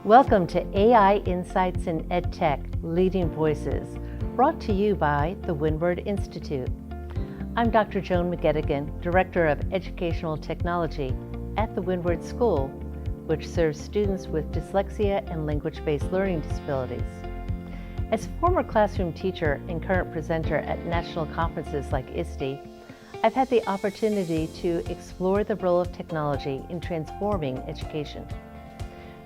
Welcome to AI Insights in EdTech Leading Voices, brought to you by the Windward Institute. I'm Dr. Joan McGettigan, Director of Educational Technology at the Windward School, which serves students with dyslexia and language-based learning disabilities. As a former classroom teacher and current presenter at national conferences like ISTE, I've had the opportunity to explore the role of technology in transforming education.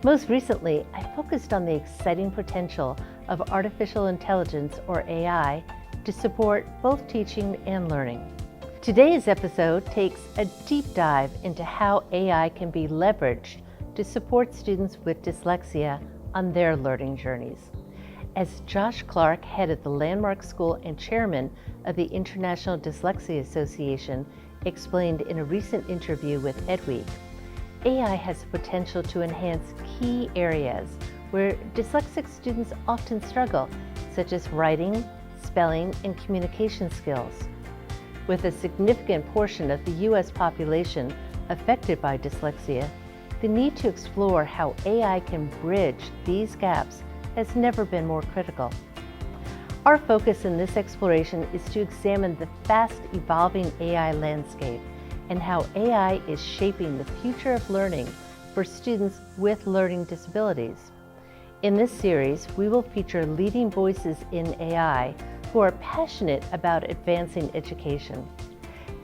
Most recently, I focused on the exciting potential of artificial intelligence, or AI, to support both teaching and learning. Today's episode takes a deep dive into how AI can be leveraged to support students with dyslexia on their learning journeys. As Josh Clark, head of the Landmark School and chairman of the International Dyslexia Association, explained in a recent interview with EdWeek, AI has the potential to enhance key areas where dyslexic students often struggle, such as writing, spelling, and communication skills. With a significant portion of the U.S. population affected by dyslexia, the need to explore how AI can bridge these gaps has never been more critical. Our focus in this exploration is to examine the fast-evolving AI landscape and how AI is shaping the future of learning for students with learning disabilities. In this series, we will feature leading voices in AI who are passionate about advancing education.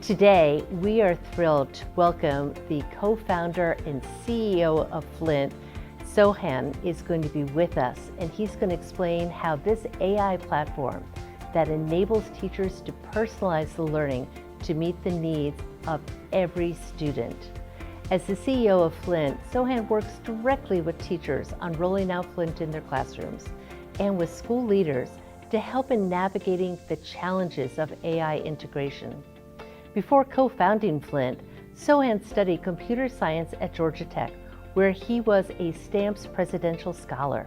Today, we are thrilled to welcome the co-founder and CEO of Flint. Sohan is going to be with us, and he's going to explain how this AI platform that enables teachers to personalize the learning to meet the needs of every student. As the CEO of Flint, Sohan works directly with teachers on rolling out Flint in their classrooms and with school leaders to help in navigating the challenges of AI integration. Before co-founding Flint, Sohan studied computer science at Georgia Tech, where he was a Stamps Presidential Scholar.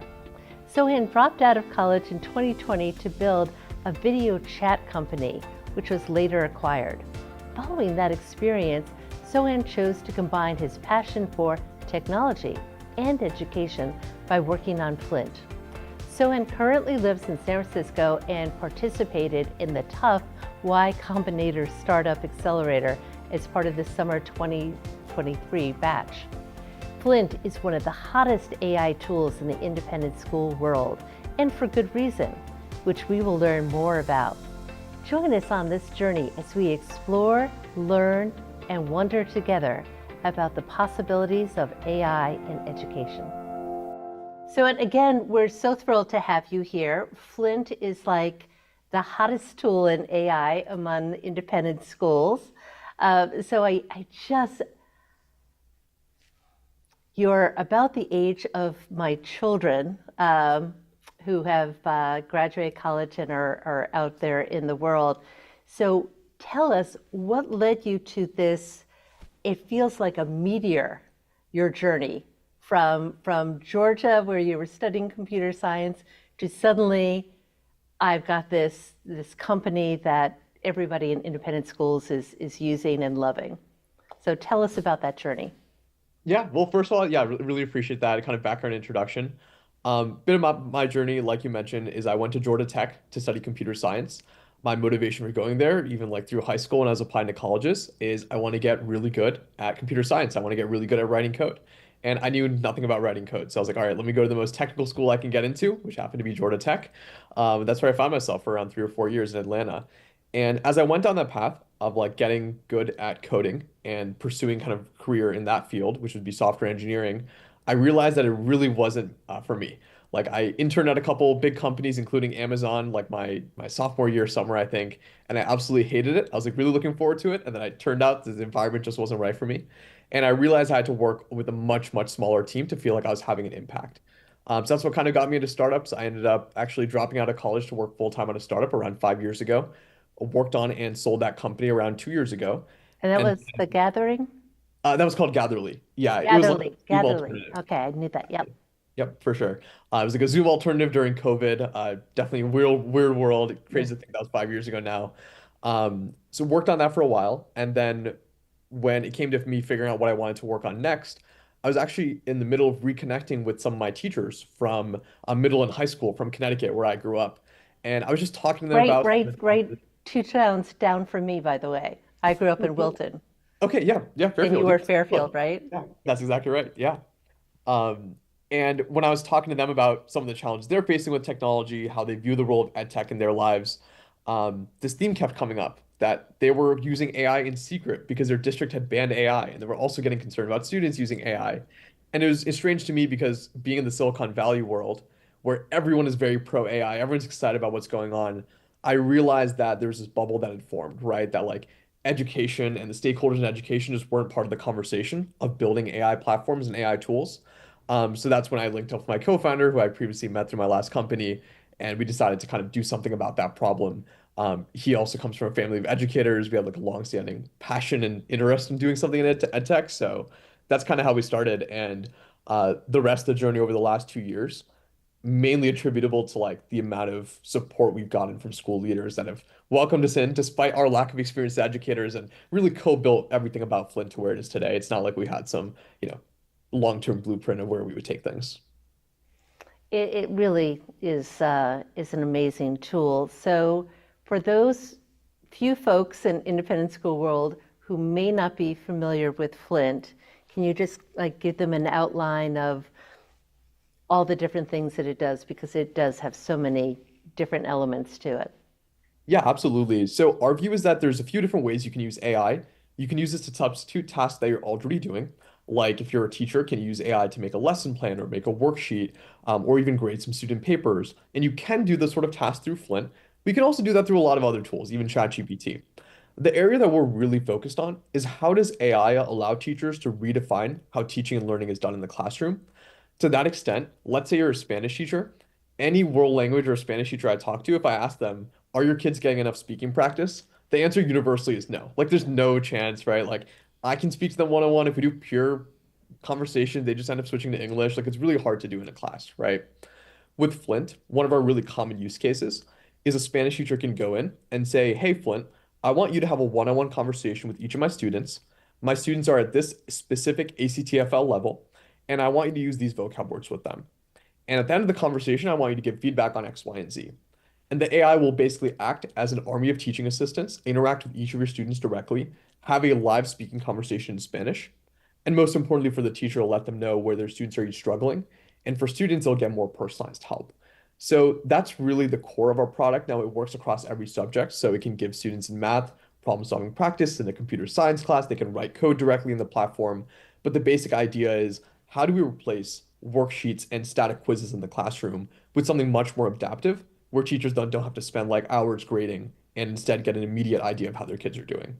Sohan dropped out of college in 2020 to build a video chat company, which was later acquired. Following that experience, Sohan chose to combine his passion for technology and education by working on Flint. Sohan currently lives in San Francisco and participated in the tough Y Combinator Startup Accelerator as part of the summer 2023 batch. Flint is one of the hottest AI tools in the independent school world, and for good reason, which we will learn more about. Join us on this journey as we explore, learn, and wonder together about the possibilities of AI in education. So, and again, we're so thrilled to have you here. Flint is like the hottest tool in AI among independent schools. You're about the age of my children, who have graduated college and are out there in the world. So tell us, what led you to this? It feels like a meteor, your journey from Georgia, where you were studying computer science, to suddenly I've got this company that everybody in independent schools is using and loving. So tell us about that journey. Yeah, well, first of all, yeah, really appreciate that kind of background introduction. Bit of my journey, like you mentioned, is I went to Georgia Tech to study computer science. My motivation for going there, even like through high school and I was applying to colleges, is I want to get really good at computer science. I want to get really good at writing code. And I knew nothing about writing code. So I was like, all right, let me go to the most technical school I can get into, which happened to be Georgia Tech. That's where I found myself for around 3 or 4 years in Atlanta. And as I went down that path of like getting good at coding and pursuing kind of career in that field, which would be software engineering, I realized that it really wasn't for me. Like I interned at a couple big companies, including Amazon, like my sophomore year summer, I think, and I absolutely hated it. I was like really looking forward to it, and then it turned out that the environment just wasn't right for me. And I realized I had to work with a much smaller team to feel like I was having an impact. So that's what kind of got me into startups. I ended up actually dropping out of college to work full time on a startup around 5 years ago. Worked on and sold that company around 2 years ago, And that and was The Gathering? that was called Gatherly. Yeah, it was like a Gatherly, Zoom Gatherly. alternative. Okay, I knew that. Yep. Yep, for sure. It was like a Zoom alternative during COVID. Definitely a weird world. Yeah. Crazy to think that was 5 years ago now. So worked on that for a while, and then when it came to me figuring out what I wanted to work on next, I was actually in the middle of reconnecting with some of my teachers from middle and high school from Connecticut, where I grew up. And I was just talking to them Right, about some right, of the right. challenges. 2 towns down from me, by the way. I grew up Oh, in cool. Wilton, Okay, yeah, yeah, and you Fairfield. Yeah, were Fairfield, look, right? yeah, that's exactly right. Yeah. Um, and when I was talking to them about some of the challenges they're facing with technology, how they view the role of EdTech in their lives, this theme kept coming up that they were using AI in secret because their district had banned AI, and they were also getting concerned about students using AI. And it's strange to me because being in the Silicon Valley world, where everyone is very pro AI, everyone's excited about what's going on, I realized that there's this bubble that had formed, right? That like education and the stakeholders in education just weren't part of the conversation of building AI platforms and AI tools. So that's when I linked up with my co-founder, who I previously met through my last company, and we decided to kind of do something about that problem. He also comes from a family of educators. We had like a long-standing passion and interest in doing something in ed tech. So that's kind of how we started. And the rest of the journey over the last 2 years, mainly attributable to like the amount of support we've gotten from school leaders that have welcomed us in despite our lack of experience as educators and really co-built everything about Flint to where it is today. It's not like we had some, long-term blueprint of where we would take things. It really is an amazing tool. So, for those few folks in independent school world who may not be familiar with Flint, can you just like give them an outline of all the different things that it does because it does have so many different elements to it? Yeah, absolutely. So our view is that there's a few different ways you can use AI. You can use this to substitute tasks that you're already doing. Like if you're a teacher, can use AI to make a lesson plan or make a worksheet, or even grade some student papers. And you can do this sort of task through Flint. We can also do that through a lot of other tools, even ChatGPT. The area that we're really focused on is how does AI allow teachers to redefine how teaching and learning is done in the classroom? To that extent, let's say you're a Spanish teacher, any world language or Spanish teacher I talk to, if I ask them, are your kids getting enough speaking practice? The answer universally is no. Like there's no chance, right? Like I can speak to them one-on-one. If we do pure conversation, they just end up switching to English. Like it's really hard to do in a class, right? With Flint, one of our really common use cases is a Spanish teacher can go in and say, hey, Flint, I want you to have a one-on-one conversation with each of my students. My students are at this specific ACTFL level, and I want you to use these vocab words with them. And at the end of the conversation, I want you to give feedback on X, Y, and Z. And the AI will basically act as an army of teaching assistants, interact with each of your students directly, have a live speaking conversation in Spanish, and most importantly for the teacher, to let them know where their students are each struggling. And for students, they'll get more personalized help. So that's really the core of our product. Now it works across every subject. So it can give students in math problem solving practice in a computer science class. They can write code directly in the platform. But the basic idea is how do we replace worksheets and static quizzes in the classroom with something much more adaptive where teachers don't have to spend like hours grading and instead get an immediate idea of how their kids are doing.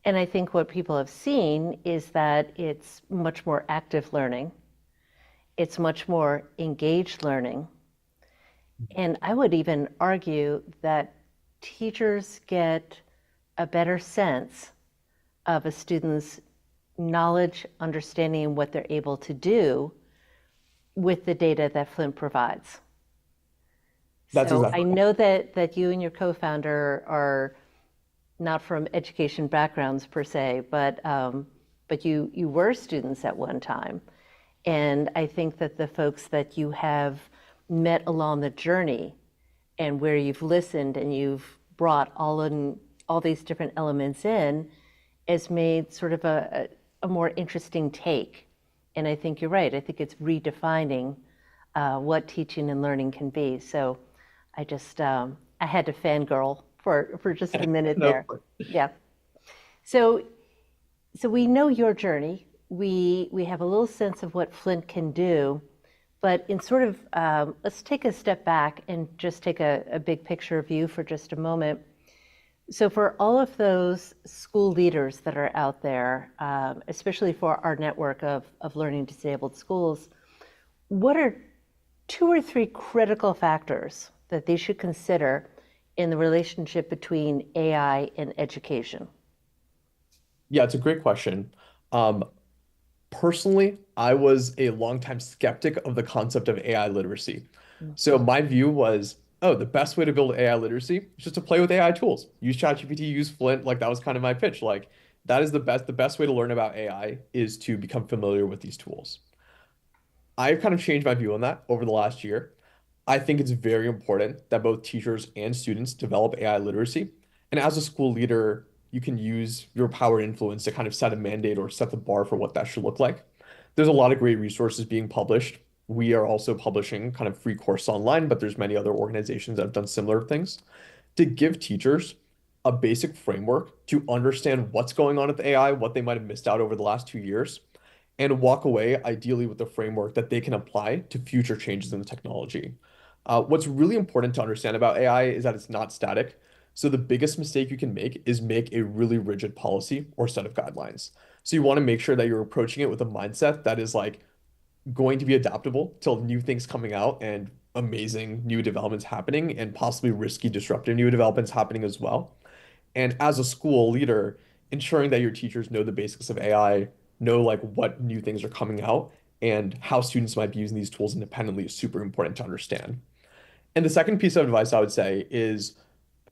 And I think what people have seen is that it's much more active learning, it's much more engaged learning. And I would even argue that teachers get a better sense of a student's knowledge, understanding, and what they're able to do with the data that Flint provides. That's So I exactly right. know that you and your co-founder are not from education backgrounds per se, but you were students at one time. And I think that the folks that you have met along the journey and where you've listened and you've brought all these different elements in has made sort of a more interesting take. And I think you're right. I think it's redefining what teaching and learning can be. So I had to fangirl for just a minute No, there. Yeah. So so we know your journey. We have a little sense of what Flint can do, but in sort of let's take a step back and just take a big picture view for just a moment. So for all of those school leaders that are out there, especially for our network of learning disabled schools, what are 2 or 3 critical factors that they should consider in the relationship between AI and education? yeah, it's a great question. Um, Personally, I was a longtime skeptic of the concept of AI literacy. So my view was, oh, the best way to build AI literacy is just to play with AI tools. Use ChatGPT, use Flint. Like that was kind of my pitch. Like That is the best way to learn about AI is to become familiar with these tools. I've kind of changed my view on that over the last year. I think it's very important that both teachers and students develop AI literacy. And as a school leader, you can use your power and influence to kind of set a mandate or set the bar for what that should look like. There's a lot of great resources being published. We are also publishing kind of free courses online, but there's many other organizations that have done similar things to give teachers a basic framework to understand what's going on with AI, what they might have missed out over the last 2 years, and walk away ideally with a framework that they can apply to future changes in the technology. What's really important to understand about AI is that it's not static. So the biggest mistake you can make is make a really rigid policy or set of guidelines. So you want to make sure that you're approaching it with a mindset that is like going to be adaptable to new things coming out and amazing new developments happening and possibly risky disruptive new developments happening as well. And as a school leader, ensuring that your teachers know the basics of AI, know like what new things are coming out and how students might be using these tools independently is super important to understand. And the second piece of advice I would say is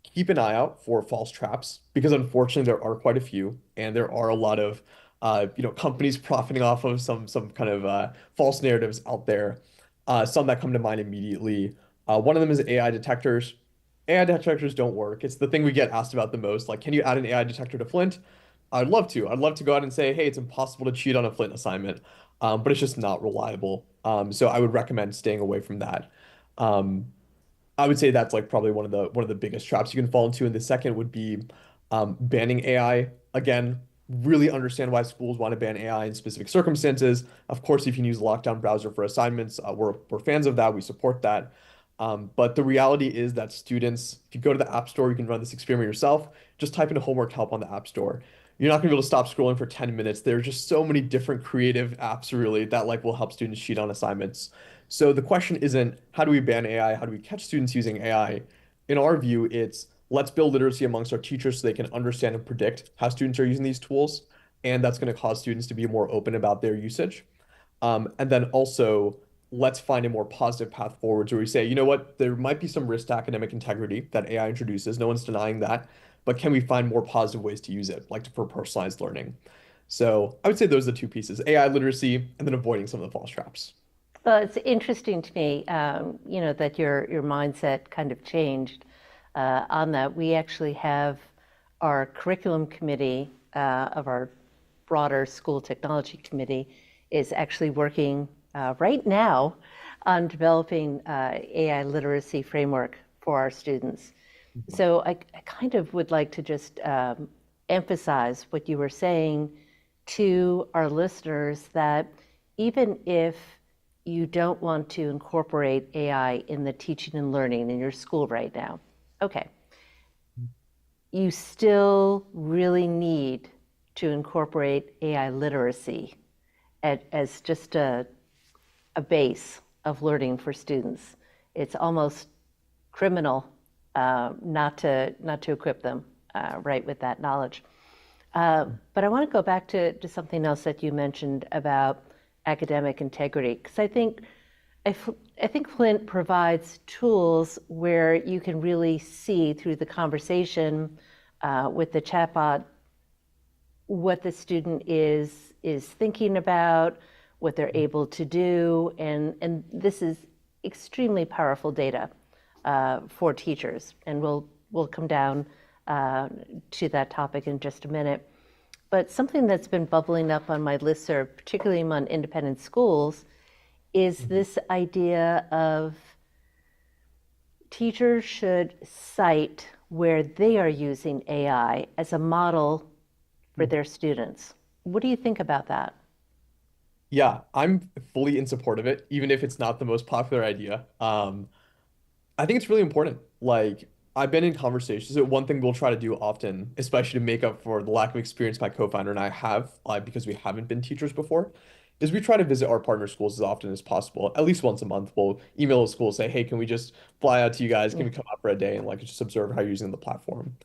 keep an eye out for false traps because unfortunately there are quite a few, and there are a lot of companies profiting off of some kind of false narratives out there. Some that come to mind immediately. One of them is AI detectors. AI detectors don't work. It's the thing we get asked about the most. Like, can you add an AI detector to Flint? I'd love to. I'd love to go out and say, hey, it's impossible to cheat on a Flint assignment, but it's just not reliable. So I would recommend staying away from that. Um, I would say that's like probably one of the biggest traps you can fall into. And the second would be banning AI. Again, really understand why schools want to ban AI in specific circumstances. Of course, if you can use a lockdown browser for assignments, we're fans of that. We support that. But the reality is that students, if you go to the App Store, you can run this experiment yourself. Just type in homework help on the App Store. You're not going to be able to stop scrolling for 10 minutes. There are just so many different creative apps really that like will help students cheat on assignments. So the question isn't how do we ban AI? How do we catch students using AI? In our view, it's let's build literacy amongst our teachers so they can understand and predict how students are using these tools. And that's going to cause students to be more open about their usage. And then also, let's find a more positive path forwards where we say, you know what, there might be some risk to academic integrity that AI introduces. No one's denying that. But can we find more positive ways to use it, like for personalized learning? So I would say those are the two pieces, AI literacy and then avoiding some of the false traps. Well, it's interesting to me, that your mindset kind of changed on that. We actually have our curriculum committee of our broader school technology committee is actually working right now on developing AI literacy framework for our students. So I kind of would like to just emphasize what you were saying to our listeners that even if you don't want to incorporate AI in the teaching and learning in your school right now, okay, you still really need to incorporate AI literacy as just a base of learning for students. It's almost criminal not to equip them right with that knowledge. But I want to go back to something else that you mentioned about academic integrity, because I think Flint provides tools where you can really see through the conversation with the chatbot what the student is thinking about, what they're able to do, and this is extremely powerful data for teachers, and we'll come down to that topic in just a minute. But something that's been bubbling up on my listserv, particularly among independent schools, is this idea of teachers should cite where they are using AI as a model for their students. What do you think about that? Yeah, I'm fully in support of it, even if it's not the most popular idea. I think it's really important. Like, I've been in conversations. One thing we'll try to do often, especially to make up for the lack of experience my co-founder and I have, because we haven't been teachers before, is we try to visit our partner schools as often as possible. At least once a month, we'll email a school, say, hey, can we just fly out to you guys? Can Yeah. we come out for a day and like just observe how you're using the platform?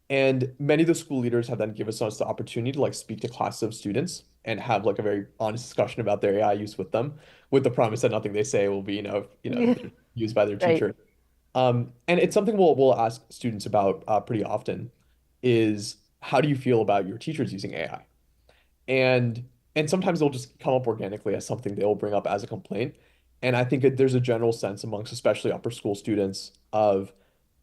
And many of the school leaders have then given us the opportunity to like speak to classes of students and have like a very honest discussion about their AI use with them, with the promise that nothing they say will be, Yeah. used by their Right. teacher. And it's something we'll ask students about pretty often is how do you feel about your teachers using AI? And and sometimes they'll just come up organically as something they'll bring up as a complaint. And I think that there's a general sense amongst especially upper school students of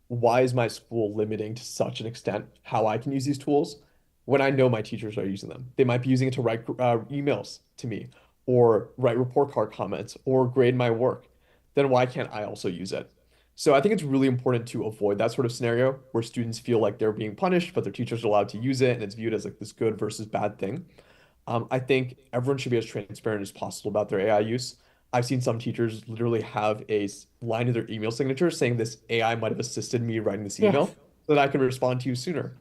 why is my school limiting to such an extent how I can use these tools when I know my teachers are using them? They might be using it to write emails to me or write report card comments or grade my work. Then why can't I also use it? So I think it's really important to avoid that sort of scenario where students feel like they're being punished, but their teachers are allowed to use it and it's viewed as like this good versus bad thing. I think everyone should be as transparent as possible about their AI use. I've seen some teachers literally have a line in their email signature saying this AI might have assisted me writing this Yes. email so that I can respond to you sooner.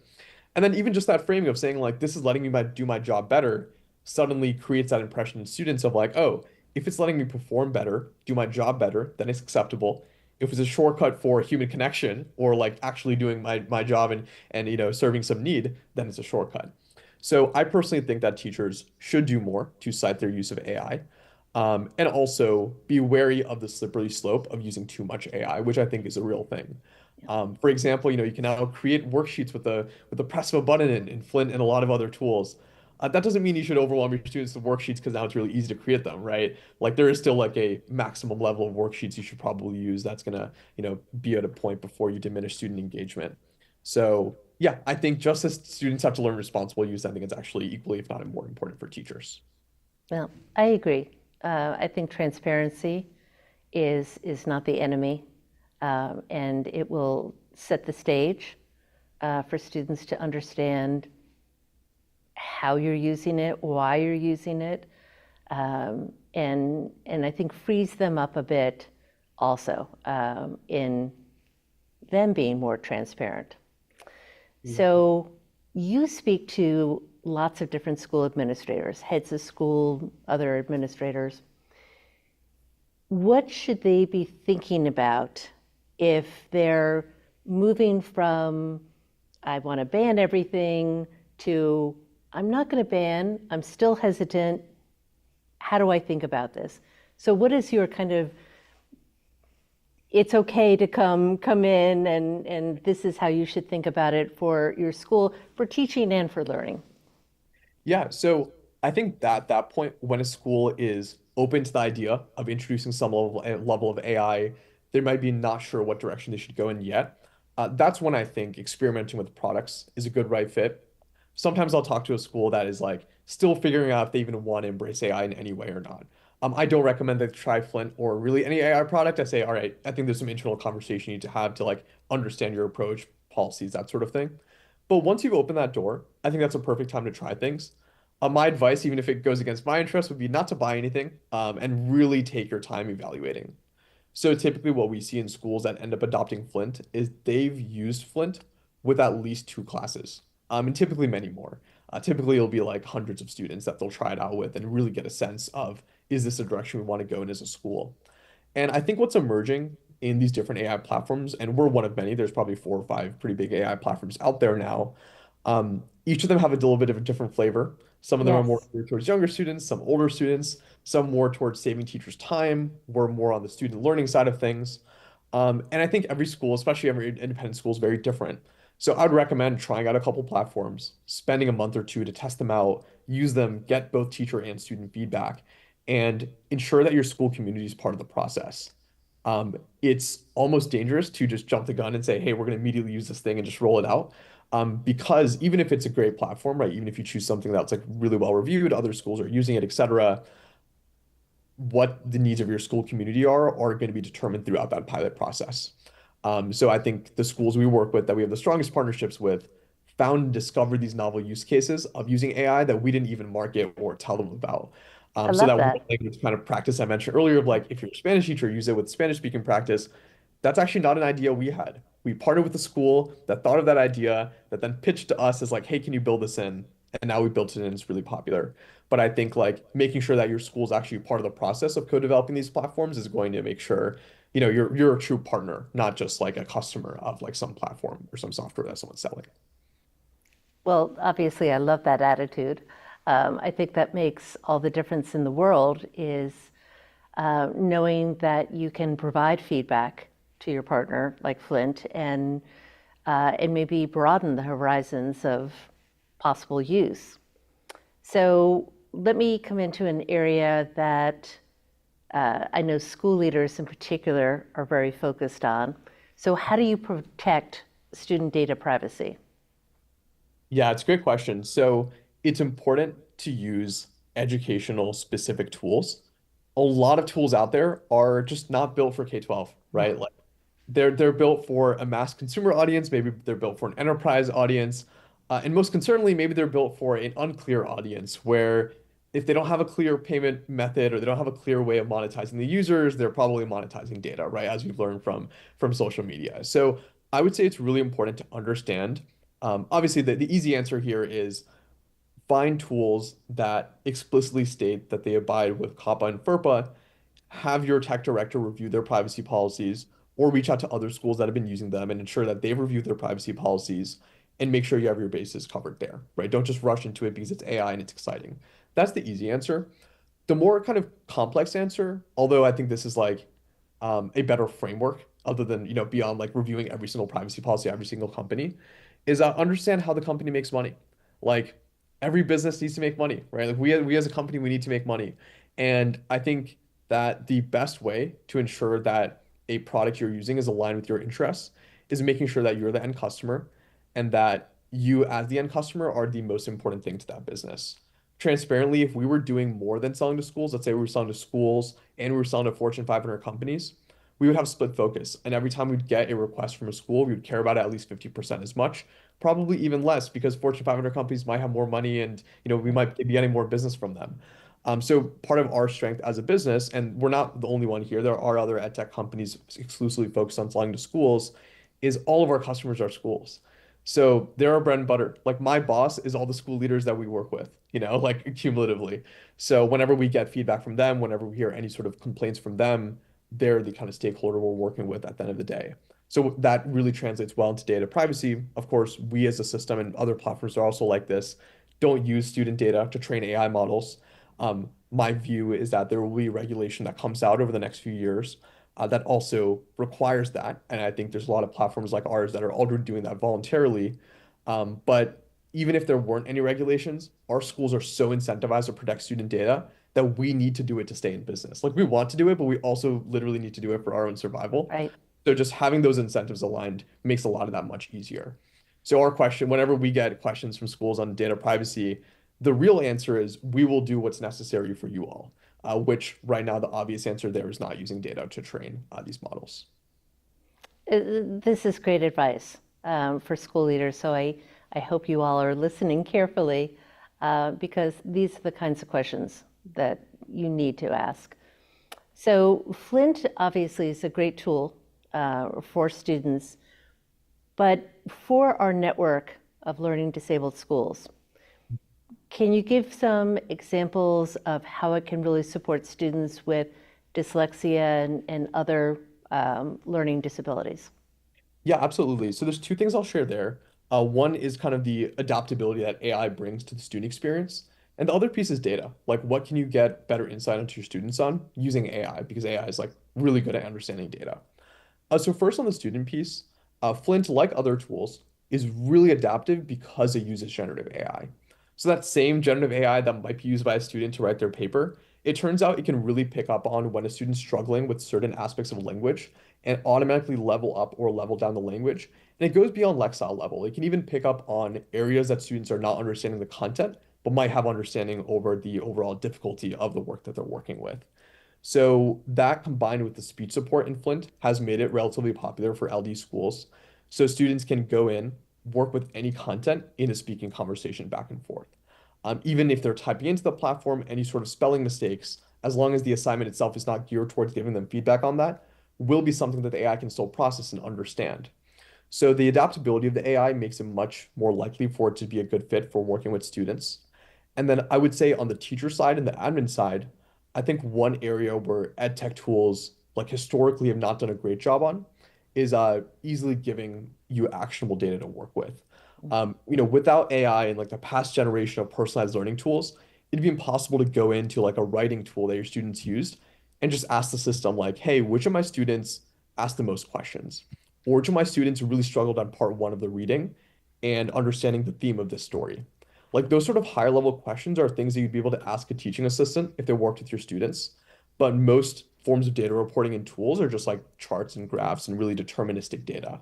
And then even just that framing of saying like this is letting me do my job better suddenly creates that impression in students of like, oh, if it's letting me perform better, do my job better, then it's acceptable. If it's a shortcut for human connection or like actually doing my job and serving some need, then it's a shortcut. So I personally think that teachers should do more to cite their use of AI, and also be wary of the slippery slope of using too much AI, which I think is a real thing. For example, you can now create worksheets with the press of a button in Flint and a lot of other tools. That doesn't mean you should overwhelm your students with worksheets because now it's really easy to create them, right? Like there is still like a maximum level of worksheets you should probably use that's gonna, be at a point before you diminish student engagement. So yeah, I think just as students have to learn responsible use, I think it's actually equally, if not more important for teachers. Well, I agree. I think transparency is not the enemy, and it will set the stage for students to understand how you're using it, why you're using it, and I think frees them up a bit also in them being more transparent. So you speak to lots of different school administrators, heads of school, other administrators. What should they be thinking about if they're moving from, I want to ban everything, to, I'm not going to ban, I'm still hesitant. How do I think about this? So what is your kind of, it's okay to come in and this is how you should think about it for your school, for teaching and for learning? Yeah, so I think that that point when a school is open to the idea of introducing some level of AI, they might be not sure what direction they should go in yet. That's when I think experimenting with products is a good right fit. Sometimes I'll talk to a school that is like still figuring out if they even want to embrace AI in any way or not. I don't recommend they try Flint or really any AI product. I say, all right, I think there's some internal conversation you need to have to like understand your approach, policies, that sort of thing. But once you've opened that door, I think that's a perfect time to try things. My advice, even if it goes against my interest, would be not to buy anything, and really take your time evaluating. So typically what we see in schools that end up adopting Flint is they've used Flint with at least two classes, and typically many more. Typically it'll be like hundreds of students that they'll try it out with and really get a sense of, is this a direction we want to go in as a school? And I think what's emerging in these different AI platforms, and we're one of many, there's probably 4 or 5 pretty big AI platforms out there now. Each of them have a little bit of a different flavor. Some of them are more Yes. geared towards younger students, some older students, some more towards saving teachers time. We're more on the student learning side of things. And I think every school, especially every independent school, is very different. So I'd recommend trying out a couple platforms, spending a month or two to test them out, use them, get both teacher and student feedback, and ensure that your school community is part of the process. It's almost dangerous to just jump the gun and say, hey, we're going to immediately use this thing and just roll it out. Because even if it's a great platform, right, even if you choose something that's like really well reviewed, other schools are using it, et cetera, what the needs of your school community are going to be determined throughout that pilot process. So I think the schools we work with that we have the strongest partnerships with found and discovered these novel use cases of using AI that we didn't even market or tell them about. I So love that one that. language kind of practice I mentioned earlier of like if you're a Spanish teacher, use it with Spanish speaking practice. That's actually not an idea we had. We partnered with the school that thought of that idea that then pitched to us as like, hey, can you build this in? And now we built it in, it's really popular. But I think like making sure that your school is actually part of the process of co-developing these platforms is going to make sure, you're a true partner, not just like a customer of like some platform or some software that someone's selling. Well, obviously, I love that attitude. I think that makes all the difference in the world is knowing that you can provide feedback to your partner, like Flint, and maybe broaden the horizons of possible use. So let me come into an area that I know school leaders in particular are very focused on. So how do you protect student data privacy? Yeah, it's a great question. So it's important to use educational specific tools. A lot of tools out there are just not built for K-12, right? Like they're built for a mass consumer audience, maybe they're built for an enterprise audience, and most concerningly, maybe they're built for an unclear audience where if they don't have a clear payment method or they don't have a clear way of monetizing the users, they're probably monetizing data, right? As we've learned from social media. So I would say it's really important to understand. Obviously, the easy answer here is find tools that explicitly state that they abide with COPPA and FERPA, have your tech director review their privacy policies, or reach out to other schools that have been using them and ensure that they've reviewed their privacy policies and make sure you have your bases covered there, right? Don't just rush into it because it's AI and it's exciting. That's the easy answer. The more kind of complex answer, although I think this is like a better framework other than, beyond like reviewing every single privacy policy, every single company, is understand how the company makes money. Like every business needs to make money, right? Like we as a company, we need to make money. And I think that the best way to ensure that a product you're using is aligned with your interests is making sure that you're the end customer and that you as the end customer are the most important thing to that business. Transparently, if we were doing more than selling to schools, let's say we were selling to schools and we were selling to Fortune 500 companies, we would have split focus. And every time we'd get a request from a school, we would care about it at least 50% as much, probably even less because Fortune 500 companies might have more money and, we might be getting more business from them. So part of our strength as a business, and we're not the only one here, there are other edtech companies exclusively focused on selling to schools, is all of our customers are schools. So they're our bread and butter. Like my boss is all the school leaders that we work with, like cumulatively. So whenever we get feedback from them, whenever we hear any sort of complaints from them, they're the kind of stakeholder we're working with at the end of the day. So that really translates well into data privacy. Of course, we as a system and other platforms are also like this, don't use student data to train AI models. My view is that there will be regulation that comes out over the next few years that also requires that. And I think there's a lot of platforms like ours that are already doing that voluntarily. But even if there weren't any regulations, our schools are so incentivized to protect student data that we need to do it to stay in business. Like we want to do it, but we also literally need to do it for our own survival. Right. So just having those incentives aligned makes a lot of that much easier. So our question, whenever we get questions from schools on data privacy, the real answer is we will do what's necessary for you all, which right now the obvious answer there is not using data to train these models. This is great advice for school leaders. So I hope you all are listening carefully because these are the kinds of questions that you need to ask. So Flint obviously is a great tool for students, but for our network of learning disabled schools, can you give some examples of how it can really support students with dyslexia and other learning disabilities? Yeah, absolutely. So there's two things I'll share there. One is kind of the adaptability that AI brings to the student experience. And the other piece is data. Like what can you get better insight into your students on using AI? Because AI is like really good at understanding data. So first on the student piece, Flint, like other tools, is really adaptive because it uses generative AI. So that same generative AI that might be used by a student to write their paper, it turns out it can really pick up on when a student's struggling with certain aspects of language and automatically level up or level down the language. And it goes beyond Lexile level. It can even pick up on areas that students are not understanding the content, but might have understanding over the overall difficulty of the work that they're working with. So that combined with the speech support in Flint has made it relatively popular for LD schools. So students can go in, work with any content in a speaking conversation back and forth. Even if they're typing into the platform, any sort of spelling mistakes, as long as the assignment itself is not geared towards giving them feedback on that, will be something that the AI can still process and understand. So the adaptability of the AI makes it much more likely for it to be a good fit for working with students. And then I would say on the teacher side and the admin side, I think one area where ed tech tools like historically have not done a great job on is easily giving you actionable data to work with. Without AI and like the past generation of personalized learning tools, it'd be impossible to go into like a writing tool that your students used and just ask the system like, hey, which of my students asked the most questions? Or which of my students really struggled on part one of the reading and understanding the theme of this story? Like those sort of higher level questions are things that you'd be able to ask a teaching assistant if they worked with your students. But most forms of data reporting and tools are just like charts and graphs and really deterministic data.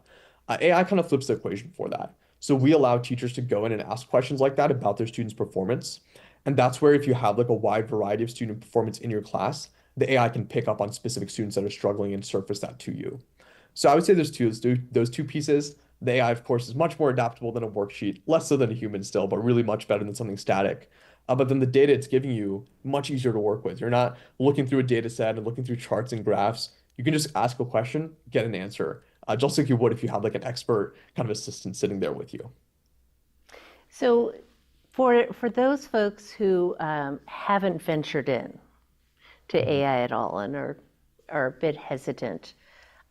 AI kind of flips the equation for that. So we allow teachers to go in and ask questions like that about their students' performance. And that's where if you have like a wide variety of student performance in your class, the AI can pick up on specific students that are struggling and surface that to you. So I would say those two pieces. The AI, of course, is much more adaptable than a worksheet, less so than a human still, but really much better than something static. But then the data it's giving you, much easier to work with. You're not looking through a data set and looking through charts and graphs. You can just ask a question, get an answer, just like you would if you had like an expert kind of assistant sitting there with you. So for those folks who haven't ventured in to AI at all and are a bit hesitant,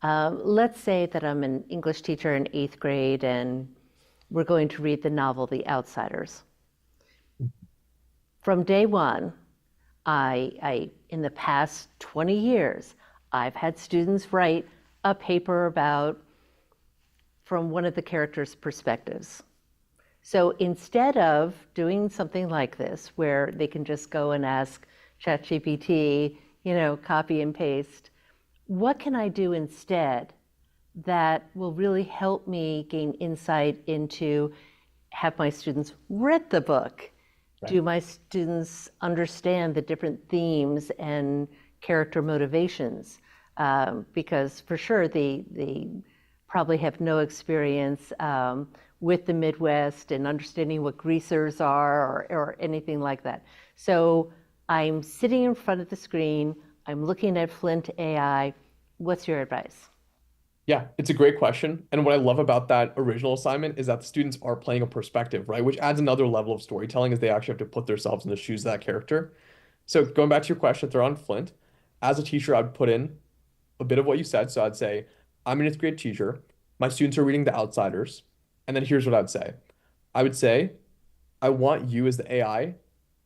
let's say that I'm an English teacher in 8th grade and we're going to read the novel The Outsiders. From day one, I in the past 20 years, I've had students write a paper about from one of the characters' perspectives. So instead of doing something like this, where they can just go and ask ChatGPT, copy and paste, what can I do instead that will really help me gain insight into, have my students read the book? Right. Do my students understand the different themes and character motivations? Because for sure, they probably have no experience with the Midwest and understanding what greasers are or anything like that. So I'm sitting in front of the screen, I'm looking at Flint AI. What's your advice? Yeah, it's a great question. And what I love about that original assignment is that the students are playing a perspective, right? Which adds another level of storytelling as they actually have to put themselves in the shoes of that character. So going back to your question, if they're on Flint, as a teacher, I'd put in a bit of what you said. So I'd say, I'm an 8th grade teacher. My students are reading The Outsiders. And then here's what I'd say. I would say, I want you as the AI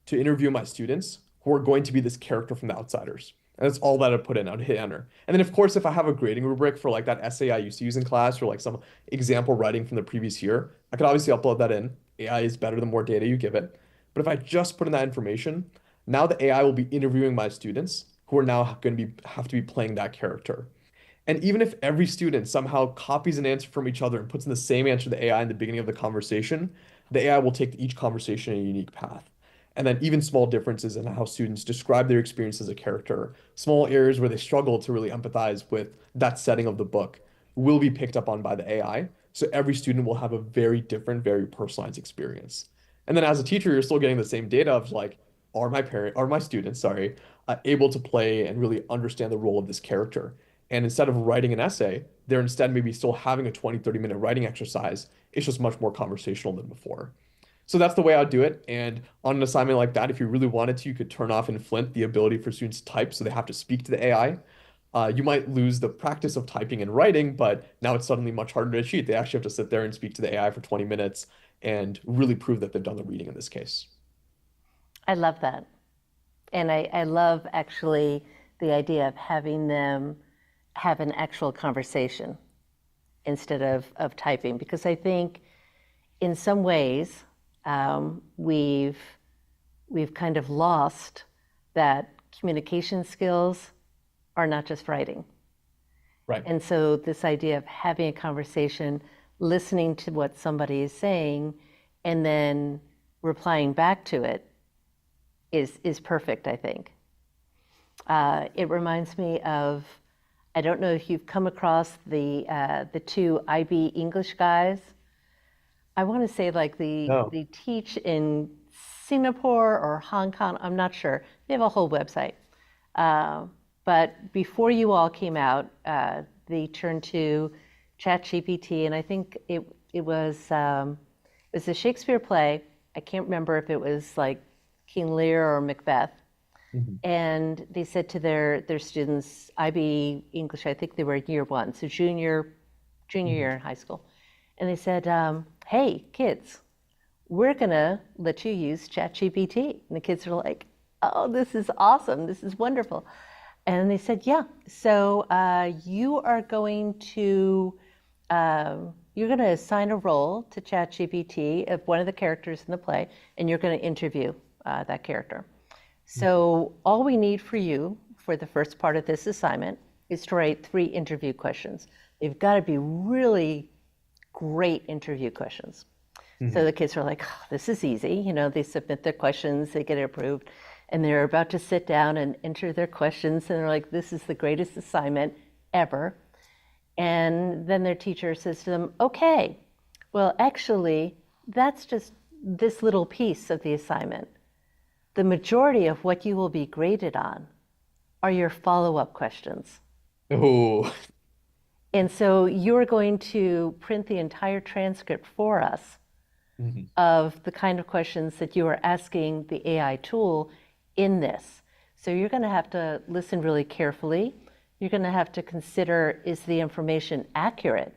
to interview my students who are going to be this character from The Outsiders. And that's all that I put in. I'd hit enter. And then, of course, if I have a grading rubric for like that essay I used to use in class or like some example writing from the previous year, I could obviously upload that in. AI is better the more data you give it. But if I just put in that information, now the AI will be interviewing my students who are now going to have to be playing that character. And even if every student somehow copies an answer from each other and puts in the same answer to the AI in the beginning of the conversation, the AI will take each conversation in a unique path. And then even small differences in how students describe their experience as a character, small areas where they struggle to really empathize with that setting of the book will be picked up on by the AI. So every student will have a very different, very personalized experience. And then as a teacher, you're still getting the same data of like, are my students, sorry, able to play and really understand the role of this character? And instead of writing an essay, they're instead maybe still having a 20, 30-minute writing exercise. It's just much more conversational than before. So that's the way I'd do it. And on an assignment like that, if you really wanted to, you could turn off in Flint the ability for students to type so they have to speak to the AI. You might lose the practice of typing and writing, but now it's suddenly much harder to cheat. They actually have to sit there and speak to the AI for 20 minutes and really prove that they've done the reading in this case. I love that. And I love actually the idea of having them have an actual conversation instead of typing, because I think in some ways we've kind of lost that communication skills are not just writing. Right. And so this idea of having a conversation, listening to what somebody is saying, and then replying back to it is perfect, I think. It reminds me of, I don't know if you've come across the two IB English guys. I want to say like No. they teach in Singapore or Hong Kong. I'm not sure. They have a whole website. But before you all came out, they turned to ChatGPT, and I think it was a Shakespeare play. I can't remember if it was like King Lear or Macbeth. Mm-hmm. And they said to their students, IB English, I think they were year one, so junior year in high school. And they said, hey, kids, we're going to let you use ChatGPT. And the kids are like, oh, this is awesome. This is wonderful. And they said, yeah, so you are going to you're going to assign a role to ChatGPT of one of the characters in the play, and you're going to interview that character. So all we need for you for the first part of this assignment is to write 3 interview questions. They've got to be really great interview questions. So the kids are like, oh, this is easy. They submit their questions, they get it approved, and they're about to sit down and enter their questions, and they're like, this is the greatest assignment ever. And then their teacher says to them, okay, well, actually, that's just this little piece of the assignment. The majority of what you will be graded on are your follow-up questions. Oh, And so you're going to print the entire transcript for us of the kind of questions that you are asking the AI tool in this. So you're going to have to listen really carefully. You're going to have to consider, is the information accurate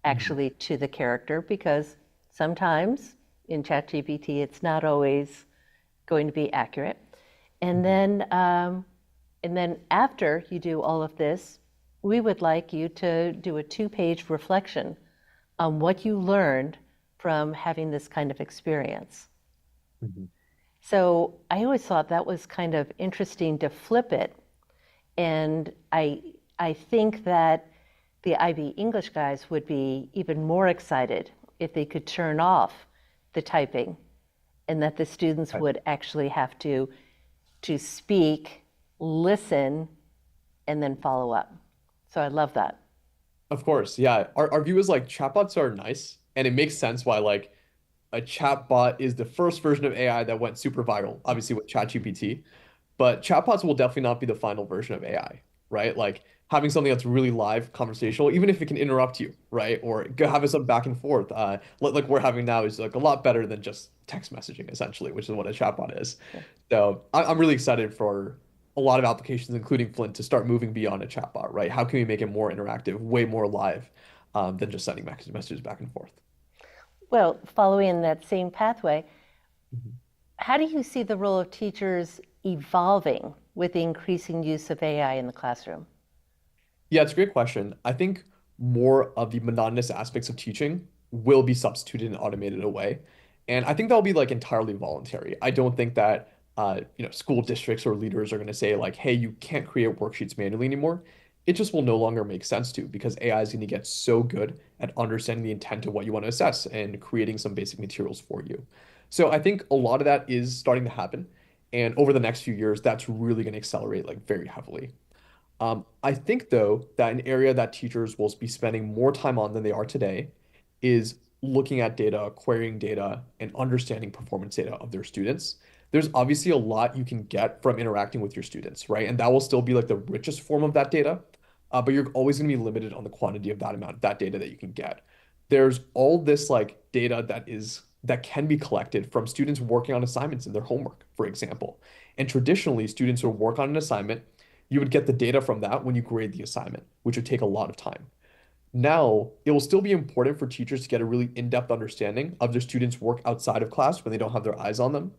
actually to the character? Because sometimes in ChatGPT, it's not always going to be accurate. And then after you do all of this, we would like you to do a 2-page reflection on what you learned from having this kind of experience. So I always thought that was kind of interesting to flip it. And I think that the IB English guys would be even more excited if they could turn off the typing and that the students would actually have to speak, listen, and then follow up. So I love that. of course. Yeah. Our view is like chatbots are nice, and it makes sense why like a chatbot is the first version of AI that went super viral, obviously with ChatGPT. But chatbots will definitely not be the final version of AI, right? Like having something that's really live, conversational, even if it can interrupt you, right? Or have some back and forth, like we're having now is like a lot better than just text messaging, essentially, which is what a chatbot is. Yeah. So I'm really excited for a lot of applications, including Flint, to start moving beyond a chatbot, right? How can we make it more interactive, way more live, than just sending messages back and forth? Well, following that same pathway, Mhm. how do you see the role of teachers evolving with the increasing use of AI in the classroom? Yeah, it's a great question. I think more of the monotonous aspects of teaching will be substituted and automated away. And I think that'll be like entirely voluntary. I don't think that school districts or leaders are going to say like, hey, you can't create worksheets manually anymore. It just will no longer make sense to because AI is going to get so good at understanding the intent of what you want to assess and creating some basic materials for you. So I think a lot of that is starting to happen. And over the next few years, that's really going to accelerate like very heavily. I think, though, that an area that teachers will be spending more time on than they are today is looking at data, querying data, and understanding performance data of their students. There's obviously a lot you can get from interacting with your students, right? And that will still be like the richest form of that data, but you're always going to be limited on the quantity of that amount of that data that you can get. There's all this like data that can be collected from students working on assignments in their homework, for example. And traditionally, students who work on an assignment you would get the data from that when you grade the assignment, which would take a lot of time. Now, it will still be important for teachers to get a really in-depth understanding of their students' work outside of class when they don't have their eyes on them.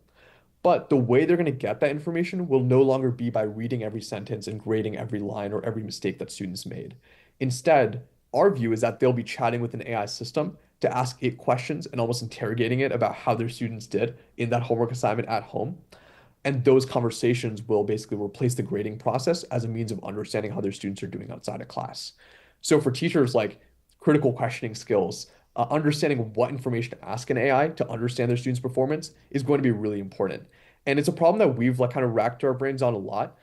But the way they're going to get that information will no longer be by reading every sentence and grading every line or every mistake that students made. Instead, our view is that they'll be chatting with an AI system to ask it questions and almost interrogating it about how their students did in that homework assignment at home. And those conversations will basically replace the grading process as a means of understanding how their students are doing outside of class. So for teachers, like critical questioning skills, understanding what information to ask an AI to understand their students' performance is going to be really important. And it's a problem that we've like kind of racked our brains on a lot.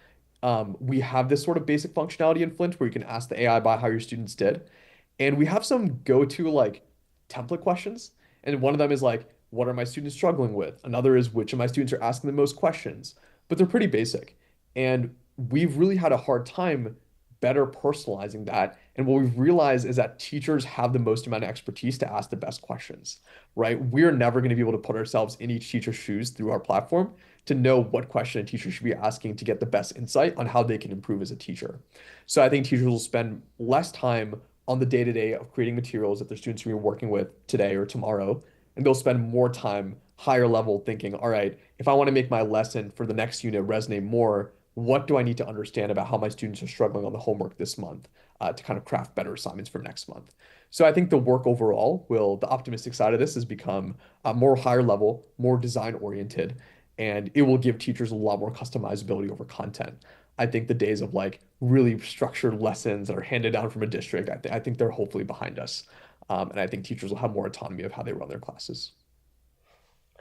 We have this sort of basic functionality in Flint where you can ask the AI about how your students did. And we have some go-to like template questions. And one of them is like, what are my students struggling with? Another is which of my students are asking the most questions, but they're pretty basic. And we've really had a hard time better personalizing that. And what we've realized is that teachers have the most amount of expertise to ask the best questions, right? We're never going to be able to put ourselves in each teacher's shoes through our platform to know what question a teacher should be asking to get the best insight on how they can improve as a teacher. So I think teachers will spend less time on the day-to-day of creating materials that their students are working with today or tomorrow and they'll spend more time higher level thinking, all right, if I want to make my lesson for the next unit resonate more, what do I need to understand about how my students are struggling on the homework this month to kind of craft better assignments for next month? So I think the work overall the optimistic side of this has become more higher level, more design oriented, and it will give teachers a lot more customizability over content. I think the days of like really structured lessons that are handed down from a district, I think they're hopefully behind us. And I think teachers will have more autonomy of how they run their classes.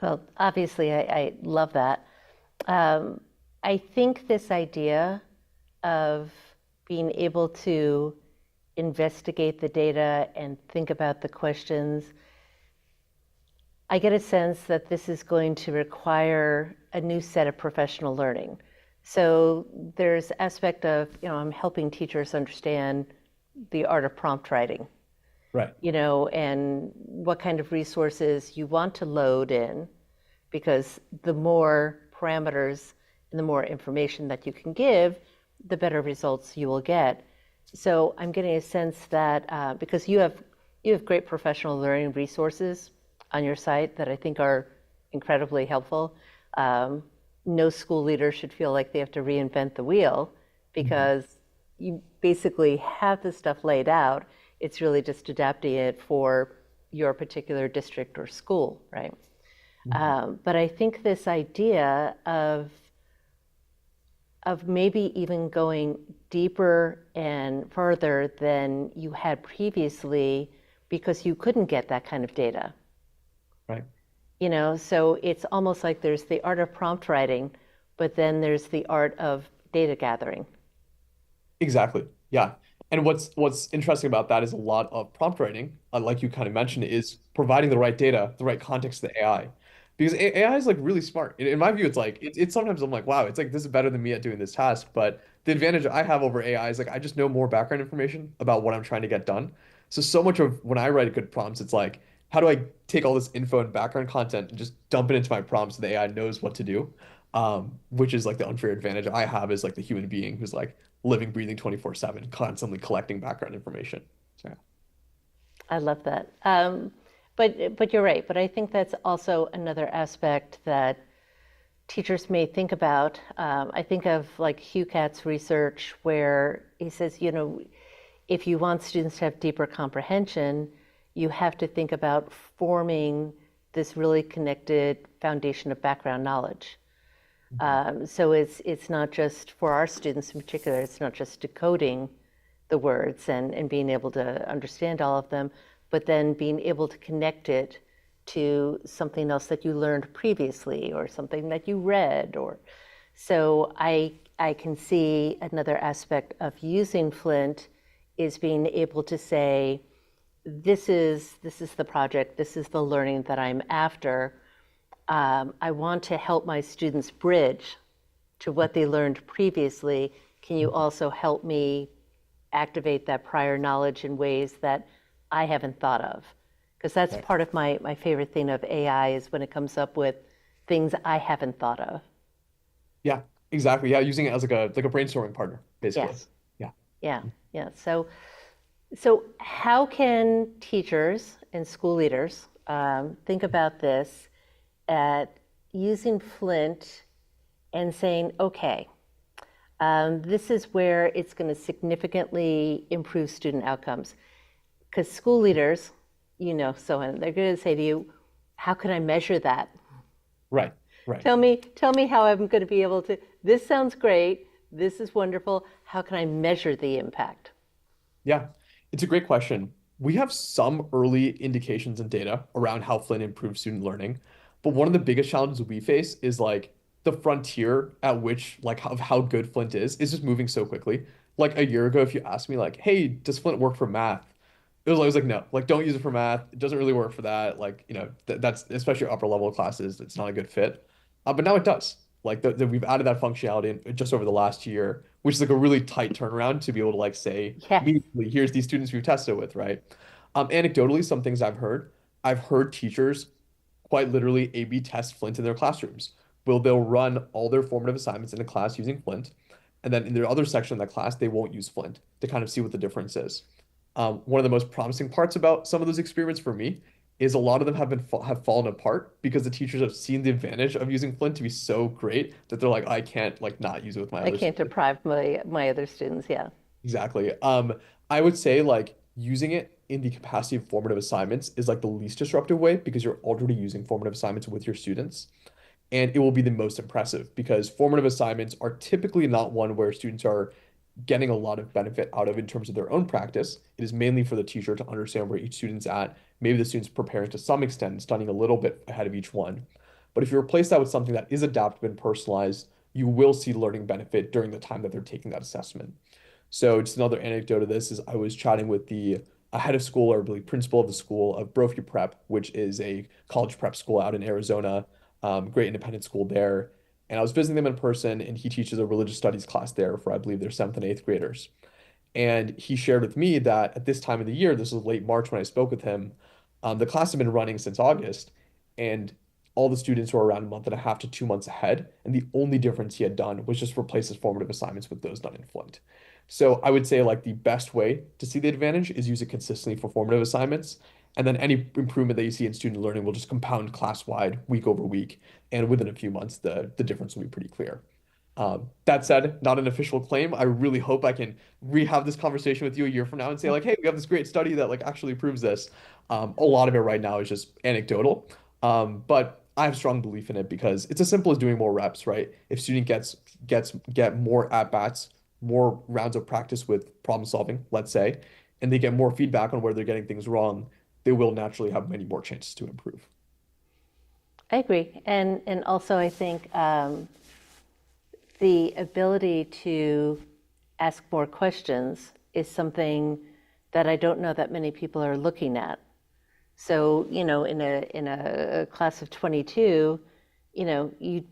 Well, obviously, I love that. Um, I think this idea of being able to investigate the data and think about the questions, I get a sense that this is going to require a new set of professional learning. So there's aspect of, I'm helping teachers understand the art of prompt writing, Right. and what kind of resources you want to load in, because the more parameters and the more information that you can give, the better results you will get. So I'm getting a sense that because you have great professional learning resources on your site that I think are incredibly helpful. No school leader should feel like they have to reinvent the wheel Mhm. because you basically have the stuff laid out. It's really just adapting it for your particular district or school, right? Mhm. But I think this idea of maybe even going deeper and further than you had previously because you couldn't get that kind of data. Right. So it's almost like there's the art of prompt writing, but then there's the art of data gathering. Exactly. Yeah. And what's interesting about that is a lot of prompt writing, like you kind of mentioned, is providing the right data, the right context to the AI. Because AI is like really smart. In my view, it's like it's sometimes I'm like, wow, it's like this is better than me at doing this task. But the advantage I have over AI is like I just know more background information about what I'm trying to get done. So much of when I write good prompts, it's like, how do I take all this info and background content and just dump it into my prompts so the AI knows what to do? Which is like the unfair advantage I have as like the human being who's like living, breathing 24/7, constantly collecting background information. So, yeah. I love that. But you're right. But I think that's also another aspect that teachers may think about. I think of like Hugh Catt's research where he says, if you want students to have deeper comprehension, you have to think about forming this really connected foundation of background knowledge. Mhm. So it's not just for our students in particular, it's not just decoding the words and being able to understand all of them, but then being able to connect it to something else that you learned previously or something that you read. Or so I can see another aspect of using Flint is being able to say, this is the project, this is the learning that I'm after. I want to help my students bridge to what they learned previously. Can you also help me activate that prior knowledge in ways that I haven't thought of? Because that's Right. part of my favorite thing of AI is when it comes up with things I haven't thought of. Yeah, exactly. Yeah, using it as like a brainstorming partner, basically. Yes. Yeah. Yeah. Yeah. So how can teachers and school leaders think about this at using Flint and saying, okay, this is where it's going to significantly improve student outcomes. Because school leaders, Sohan, they're going to say to you, how can I measure that? Right. Right. Tell me how I'm going to be able to, this sounds great, this is wonderful, how can I measure the impact? Yeah, it's a great question. We have some early indications and data around how Flynn improves student learning, but one of the biggest challenges we face is like the frontier at which like of how good Flint is just moving so quickly. Like a year ago, if you asked me like, "Hey, does Flint work for math?" It was always like, "No, like don't use it for math. It doesn't really work for that. Like, that's especially upper level classes, it's not a good fit." But now it does. Like we've added that functionality just over the last year, which is like a really tight turnaround to be able to like say Yes. immediately, here's these students we've tested with, right? Anecdotally, some things I've heard teachers quite literally A/B test Flint in their classrooms. They'll run all their formative assignments in a class using Flint, and then in their other section of that class, they won't use Flint to kind of see what the difference is. One of the most promising parts about some of those experiments for me is a lot of them have fallen apart because the teachers have seen the advantage of using Flint to be so great that they're like, I can't like not use it with my I other can't students. deprive my other students, yeah. Exactly. I would say like using it in the capacity of formative assignments is like the least disruptive way because you're already using formative assignments with your students. And it will be the most impressive because formative assignments are typically not one where students are getting a lot of benefit out of in terms of their own practice. It is mainly for the teacher to understand where each student's at. Maybe the student's preparing to some extent and studying a little bit ahead of each one. But if you replace that with something that is adaptive and personalized, you will see learning benefit during the time that they're taking that assessment. So just another anecdote of this is I was chatting with the head of school or really principal of the school of Brophy Prep, which is a college prep school out in Arizona, great independent school there. And I was visiting them in person, and he teaches a religious studies class there for, I believe, their seventh and eighth graders. And he shared with me that at this time of the year, this was late March when I spoke with him, the class had been running since August, and all the students were around a month and a half to 2 months ahead. And the only difference he had done was just replace his formative assignments with those done in Flint. So I would say like the best way to see the advantage is use it consistently for formative assignments. And then any improvement that you see in student learning will just compound class-wide week over week. And within a few months, the difference will be pretty clear. That said, not an official claim. I really hope I can re-have this conversation with you a year from now and say like, hey, we have this great study that like actually proves this. A lot of it right now is just anecdotal. But I have strong belief in it because it's as simple as doing more reps, right? If student get more at bats, more rounds of practice with problem solving, let's say, and they get more feedback on where they're getting things wrong, they will naturally have many more chances to improve. I agree. And also I think the ability to ask more questions is something that I don't know that many people are looking at. So, in a class of 22, you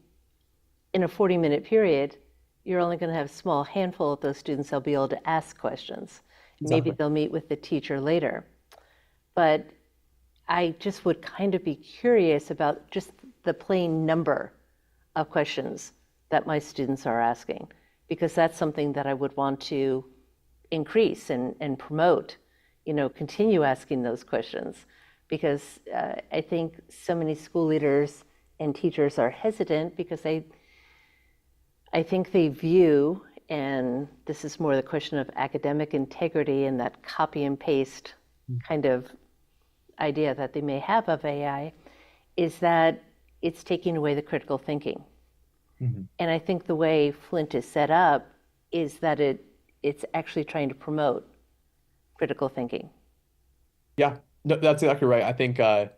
in a 40-minute period, you're only going to have a small handful of those students that'll be able to ask questions. Maybe Exactly. they'll meet with the teacher later. But I just would kind of be curious about just the plain number of questions that my students are asking, because that's something that I would want to increase and promote, continue asking those questions, because I think so many school leaders and teachers are hesitant because I think they view, and this is more the question of academic integrity and that copy and paste kind of idea that they may have of AI, is that it's taking away the critical thinking. Mhm. And I think the way Flint is set up is that it's actually trying to promote critical thinking. Yeah, no, that's exactly right. I think a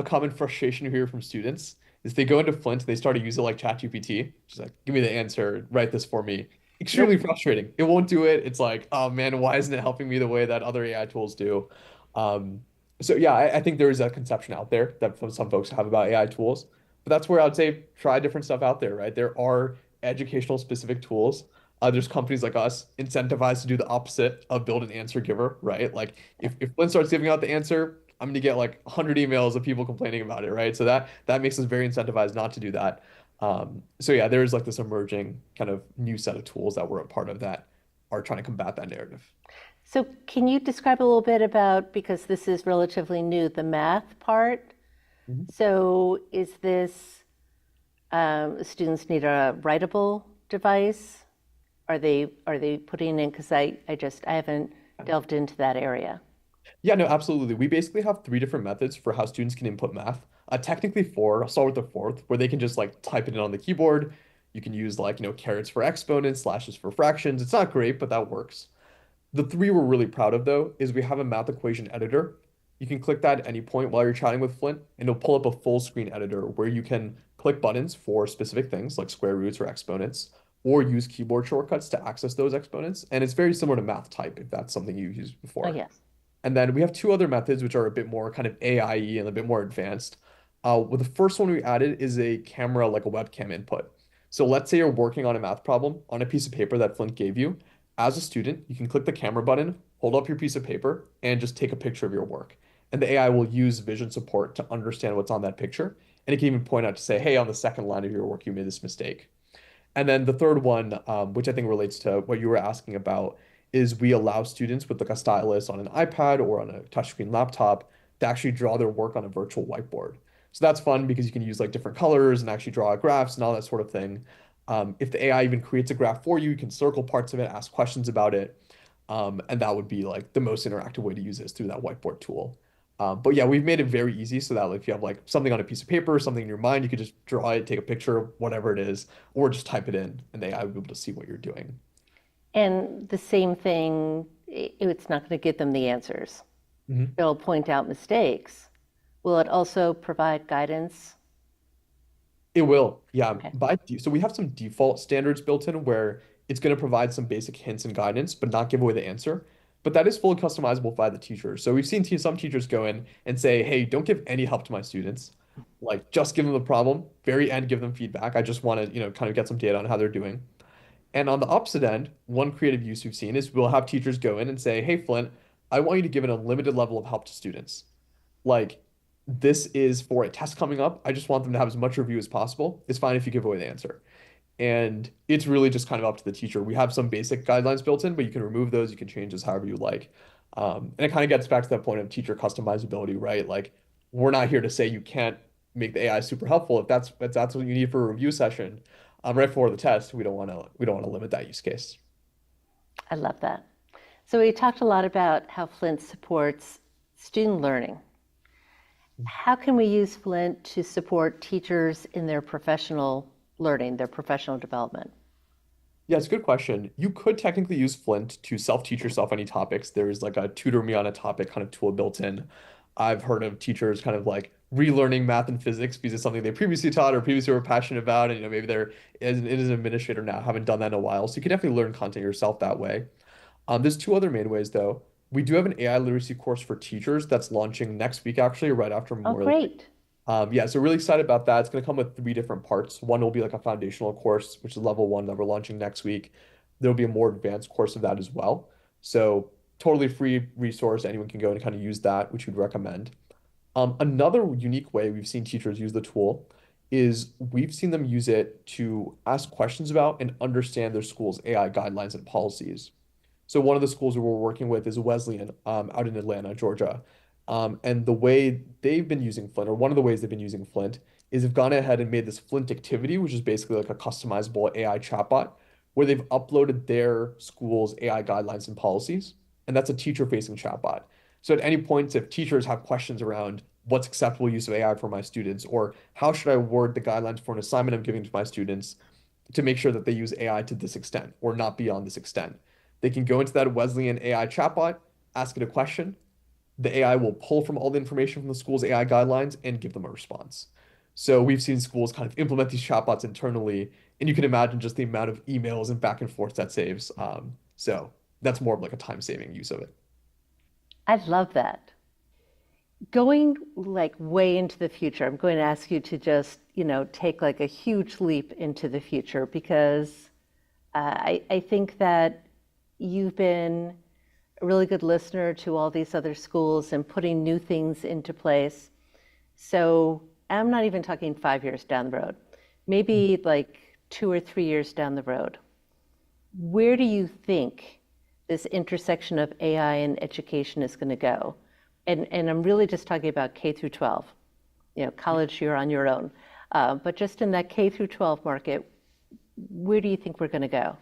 common frustration you hear from students is they go into Flint, they start to use it like ChatGPT, just like, give me the answer, write this for me. Extremely Nope. frustrating. It won't do it. It's like, oh man, why isn't it helping me the way that other AI tools do? Um, so yeah, I think there is a conception out there that some folks have about AI tools, but that's where I'd say try different stuff out there, right? There are educational specific tools. There's companies like us incentivized to do the opposite of build an answer giver, right? Like if Flynn starts giving out the answer, I'm gonna get like 100 emails of people complaining about it, right? So that makes us very incentivized not to do that. So yeah, there's like this emerging kind of new set of tools that we're a part of that are trying to combat that narrative. So can you describe a little bit about, because this is relatively new, the math part? Mhm. So is this, students need a writable device? Are they putting in, because I haven't delved into that area. Yeah, no, absolutely. We basically have three different methods for how students can input math. Technically four. I'll start with the fourth, where they can just like type it in on the keyboard. You can use like, carets for exponents, slashes for fractions. It's not great, but that works. The three we're really proud of, though, is we have a math equation editor. You can click that at any point while you're chatting with Flint, and it'll pull up a full screen editor where you can click buttons for specific things like square roots or exponents, or use keyboard shortcuts to access those exponents. And it's very similar to math type if that's something you've used Oh, before. yes. And then we have two other methods which are a bit more kind of AI-y and a bit more advanced. Well, the first one we added is a camera, like a webcam input. So let's say you're working on a math problem on a piece of paper that Flint gave you. As a student, you can click the camera button, hold up your piece of paper, and just take a picture of your work. And the AI will use vision support to understand what's on that picture. And it can even point out to say, hey, on the second line of your work, you made this mistake. And then the third one, which I think relates to what you were asking about, is we allow students with like a stylus on an iPad or on a touchscreen laptop to actually draw their work on a virtual whiteboard. So that's fun because you can use like different colors and actually draw graphs and all that sort of thing. If the AI even creates a graph for you, you can circle parts of it, ask questions about it. And that would be like the most interactive way to use this through that whiteboard tool. But yeah, we've made it very easy so that like, if you have like something on a piece of paper, something in your mind, you could just draw it, take a picture, whatever it is, or just type it in, and they I will be able to see what you're doing. And the same thing, it's not going to give them the answers. Mhm. It'll point out mistakes. Will it also provide guidance? It will, yeah. Okay. So we have some default standards built in where it's going to provide some basic hints and guidance, but not give away the answer. But that is fully customizable by the teacher. So we've seen some teachers go in and say, "Hey, don't give any help to my students. Like, just give them the problem. Very end, give them feedback. I just want to, kind of get some data on how they're doing." And on the opposite end, one creative use we've seen is we'll have teachers go in and say, "Hey, Flint, I want you to give an unlimited level of help to students. Like, this is for a test coming up. I just want them to have as much review as possible. It's fine if you give away the answer." And it's really just kind of up to the teacher. We have some basic guidelines built in, but you can remove those, you can change this however you like. And it kind of gets back to that point of teacher customizability, right? Like, we're not here to say you can't make the AI super helpful. If that's what you need for a review session, right before the test, we don't want to limit that use case. I love that. So we talked a lot about how Flint supports student learning. How can we use Flint to support teachers in their professional learning, their professional development? Yeah, it's a good question. You could technically use Flint to self-teach yourself any topics. There's like a tutor me on a topic kind of tool built in. I've heard of teachers kind of like relearning math and physics because it's something they previously taught or previously were passionate about, and maybe they're as an administrator now, haven't done that in a while. So you can definitely learn content yourself that way. There's two other main ways though. We do have an AI literacy course for teachers that's launching next week, actually, right after Oh, Memorial Day. great. Yeah, so really excited about that. It's going to come with three different parts. One will be like a foundational course, which is level one that we're launching next week. There'll be a more advanced course of that as well. So totally free resource. Anyone can go and kind of use that, which we'd recommend. Another unique way we've seen teachers use the tool is we've seen them use it to ask questions about and understand their school's AI guidelines and policies. So one of the schools we're working with is Wesleyan, out in Atlanta, Georgia. And the way they've been using Flint, or one of the ways they've been using Flint, is they've gone ahead and made this Flint activity, which is basically like a customizable AI chatbot, where they've uploaded their school's AI guidelines and policies. And that's a teacher-facing chatbot. So at any point, if teachers have questions around what's acceptable use of AI for my students, or how should I word the guidelines for an assignment I'm giving to my students to make sure that they use AI to this extent or not beyond this extent, they can go into that Wesleyan AI chatbot, ask it a question. The AI will pull from all the information from the school's AI guidelines and give them a response. So we've seen schools kind of implement these chatbots internally, and you can imagine just the amount of emails and back and forth that saves. So that's more of like a time-saving use of it. I love that. Going like way into the future, I'm going to ask you to just, take like a huge leap into the future because I think that you've been a really good listener to all these other schools and putting new things into place. So I'm not even talking 5 years down the road, maybe like 2 or 3 years down the road. Where do you think this intersection of AI and education is going to go? And I'm really just talking about K through 12. College, you're on your own. But just in that K through 12 market, where do you think we're going to go?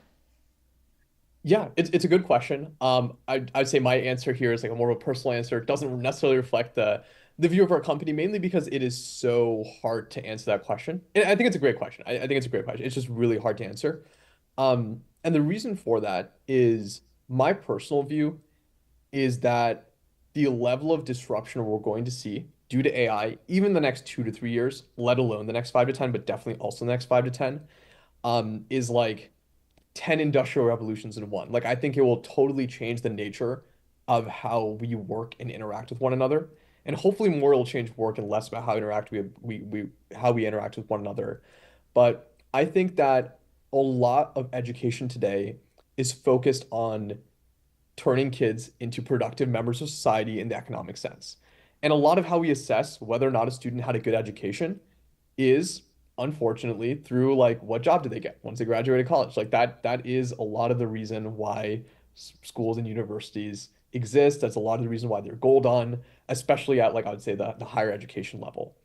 Yeah, it's a good question. I'd say my answer here is like a more of a personal answer. It doesn't necessarily reflect the view of our company, mainly because it is so hard to answer that question. And I think it's a great question. I think it's a great question. It's just really hard to answer. And the reason for that is my personal view is that the level of disruption we're going to see due to AI, even the next 2 to 3 years, let alone the next 5 to 10, but definitely also the next 5 to 10, is like 10 industrial revolutions in one. Like I think it will totally change the nature of how we work and interact with one another. And hopefully more will change work and less about how interact we how we interact with one another. But I think that a lot of education today is focused on turning kids into productive members of society in the economic sense. And a lot of how we assess whether or not a student had a good education is unfortunately through like what job did they get once they graduated college. Like that is a lot of the reason why schools and universities exist. That's a lot of the reason why they're gold on, especially at like I would say the higher education level.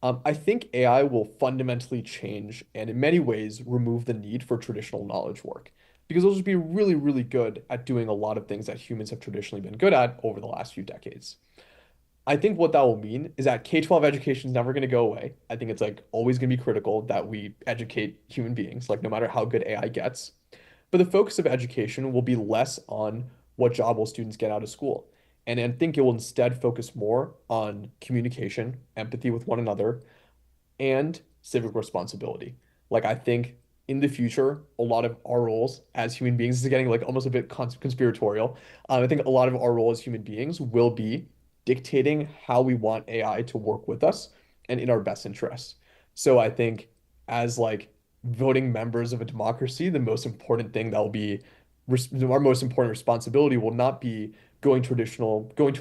I think AI will fundamentally change and in many ways remove the need for traditional knowledge work. because they'll just be really, really good at doing a lot of things that humans have traditionally been good at over the last few decades. I think what that will mean is that K-12 education is never going to go away. I think it's like always going to be critical that we educate human beings, like no matter how good AI gets. But the focus of education will be less on what job will students get out of school. And I think it will instead focus more on communication, empathy with one another, and civic responsibility. Like I think in the future, a lot of our roles as human beings this is getting like almost a bit conspiratorial. I think a lot of our role as human beings will be dictating how we want AI to work with us and in our best interest. So I think as like voting members of a democracy, the most important thing that will be our most important responsibility will not be going to a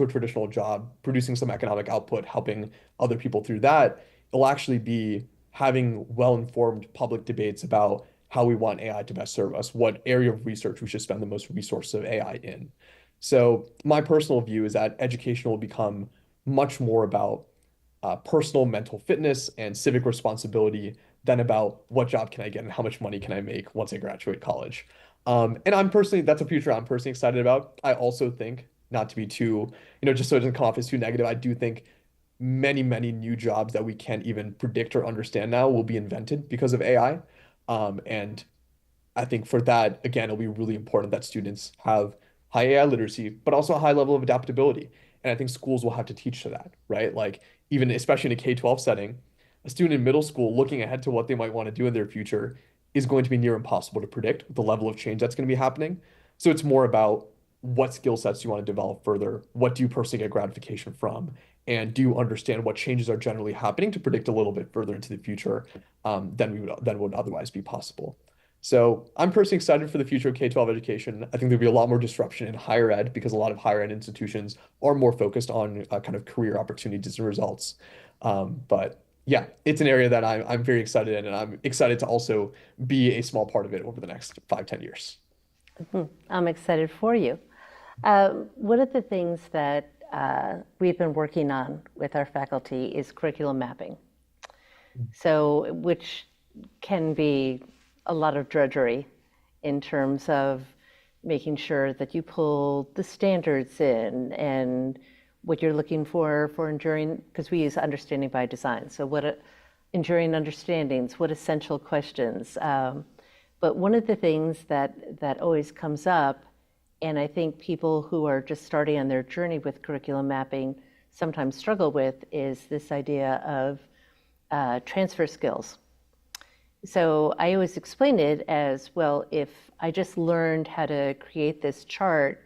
traditional job, producing some economic output, helping other people through that. It'll actually be having well-informed public debates about how we want AI to best serve us, what area of research we should spend the most resources of AI in. So my personal view is that education will become much more about personal mental fitness and civic responsibility than about what job can I get and how much money can I make once I graduate college. And that's a future I'm personally excited about. I also think, not to be too, just so it doesn't come off as too negative, I do think many, many new jobs that we can't even predict or understand now will be invented because of AI. And I think for that, again, it'll be really important that students have high AI literacy, but also a high level of adaptability. And I think schools will have to teach to that, right? Like even especially in a K-12 setting, a student in middle school looking ahead to what they might want to do in their future is going to be near impossible to predict with the level of change that's going to be happening. So it's more about what skill sets do you want to develop further? What do you personally get gratification from? And do you understand what changes are generally happening to predict a little bit further into the future than would otherwise be possible? So I'm personally excited for the future of K-12 education. I think there'll be a lot more disruption in higher ed because a lot of higher ed institutions are more focused on kind of career opportunities and results. But yeah, it's an area that I'm very excited in, and I'm excited to also be a small part of it over the next 5, 10 years. I'm excited for you. One of the things that we've been working on with our faculty is curriculum mapping. So, which can be a lot of drudgery in terms of making sure that you pull the standards in and what you're looking for enduring, because we use understanding by design. So enduring understandings, what essential questions. But one of the things that always comes up, and I think people who are just starting on their journey with curriculum mapping sometimes struggle with, is this idea of transfer skills. So I always explain it as, well, if I just learned how to create this chart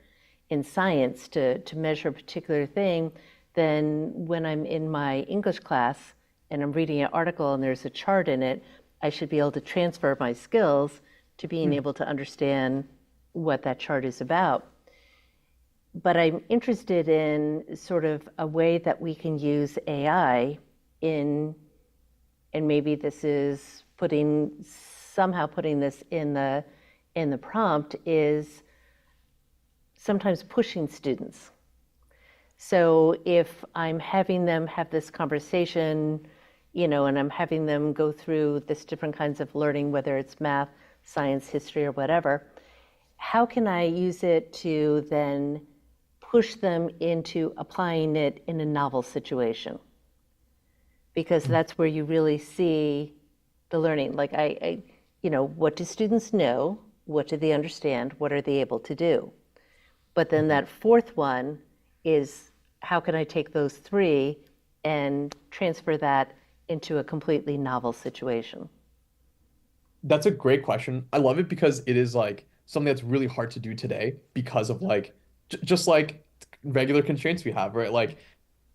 in science to measure a particular thing, then when I'm in my English class and I'm reading an article and there's a chart in it, I should be able to transfer my skills to being able to understand what that chart is about. But I'm interested in sort of a way that we can use AI in, and maybe this is somehow putting this in the prompt, is sometimes pushing students. So if I'm having them have this conversation, and I'm having them go through this different kinds of learning, whether it's math, science, history, or whatever, how can I use it to then push them into applying it in a novel situation? Because that's where you really see the learning. Like what do students know? What do they understand? What are they able to do? But then that fourth one is, how can I take those three and transfer that into a completely novel situation? That's a great question. I love it because it is like something that's really hard to do today because of like just like regular constraints we have, right? Like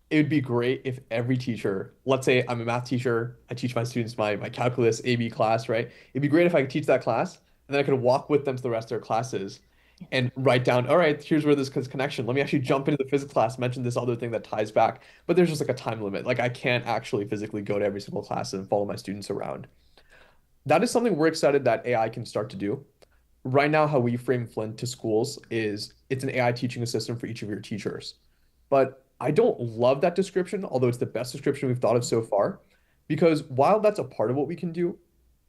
it would be great if every teacher, let's say I'm a math teacher, I teach my students my calculus AB class, right? It'd be great if I could teach that class and then I could walk with them to the rest of their classes and write down, all right, here's where this is connection. Let me actually jump into the physics class, mention this other thing that ties back. But there's just like a time limit. Like I can't actually physically go to every single class and follow my students around. That is something we're excited that AI can start to do. Right now, how we frame Flint to schools is it's an AI teaching assistant for each of your teachers. But I don't love that description, although it's the best description we've thought of so far, because while that's a part of what we can do,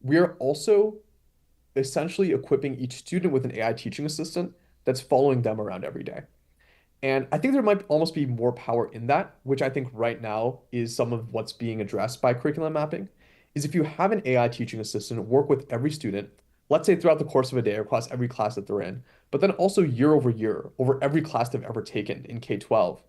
we're also essentially equipping each student with an AI teaching assistant that's following them around every day. And I think there might almost be more power in that, which I think right now is some of what's being addressed by curriculum mapping, is if you have an AI teaching assistant work with every student, let's say throughout the course of a day or across every class that they're in, but then also year over every class they've ever taken in K-12,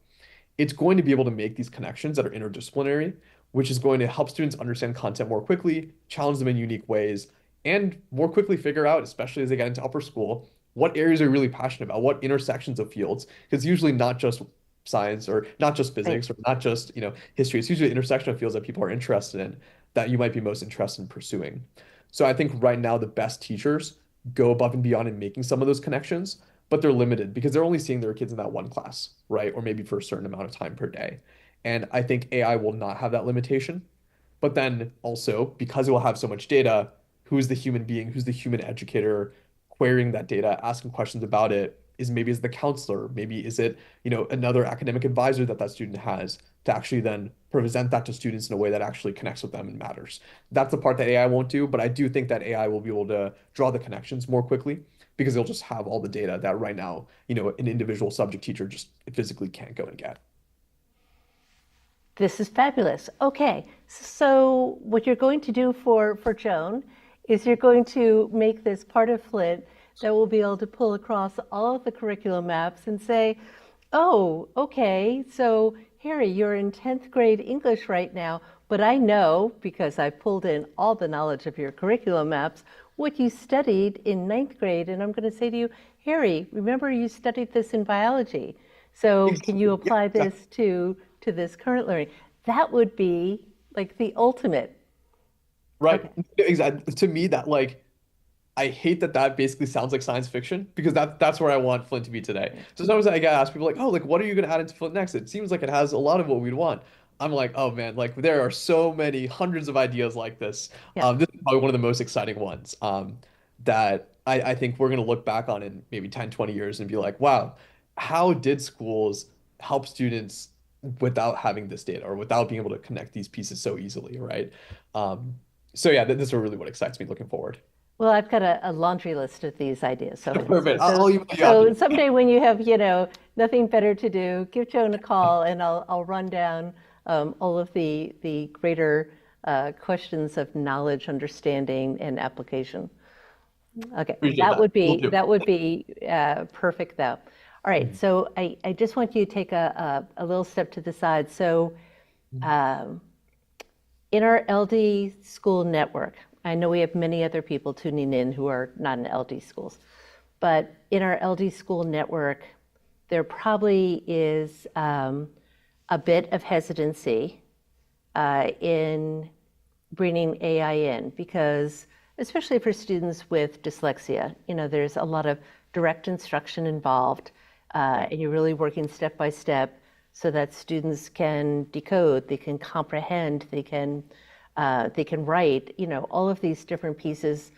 it's going to be able to make these connections that are interdisciplinary, which is going to help students understand content more quickly, challenge them in unique ways, and more quickly figure out, especially as they get into upper school, what areas are really passionate about, what intersections of fields, because usually not just science or not just Right. physics or not just, history. It's usually the intersection of fields that people are interested in that you might be most interested in pursuing. So I think right now the best teachers go above and beyond in making some of those connections, but they're limited because they're only seeing their kids in that one class, right? Or maybe for a certain amount of time per day. And I think AI will not have that limitation. But then also, because it will have so much data, who's the human being, who's the human educator querying that data, asking questions about it? Is maybe is the counselor, maybe is it, another academic advisor that that student has to actually then present that to students in a way that actually connects with them and matters. That's the part that AI won't do, but I do think that AI will be able to draw the connections more quickly because it'll just have all the data that right now, an individual subject teacher just physically can't go and get. This is fabulous. Okay, so what you're going to do for Joan is you're going to make this part of Flint that will be able to pull across all of the curriculum maps and say, oh, okay, so Harry, you're in 10th grade English right now, but I know, because I pulled in all the knowledge of your curriculum maps, what you studied in ninth grade. And I'm going to say to you, Harry, remember you studied this in biology. So can you Yeah, apply exactly. this to this current learning? That would be like the ultimate. Right. Okay. Exactly. To me, that I hate that that basically sounds like science fiction because that's where I want Flint to be today. So sometimes I get asked people like, oh, like what are you gonna add into Flint next? It seems like it has a lot of what we'd want. I'm like, oh man, like there are so many hundreds of ideas like this. Yeah. This is probably one of the most exciting ones that I think we're gonna look back on in maybe 10, 20 years and be like, wow, how did schools help students without having this data or without being able to connect these pieces so easily, right? Um, so yeah, this is really what excites me looking forward. Well, I've got a laundry list of these ideas, Sohan. Perfect. So, I'll email you so after. someday when you have, nothing better to do, give Joan a call and I'll run down all of the greater questions of knowledge, understanding, and application. Okay, Appreciate that that. would Will be do. that would be perfect though. All right, Mhm. so I just want you to take a little step to the side. So um, in our LD school network, I know we have many other people tuning in who are not in LD schools, but in our LD school network, there probably is a bit of hesitancy in bringing AI in because, especially for students with dyslexia, there's a lot of direct instruction involved, and you're really working step by step so that students can decode, they can comprehend, they can write. All of these different pieces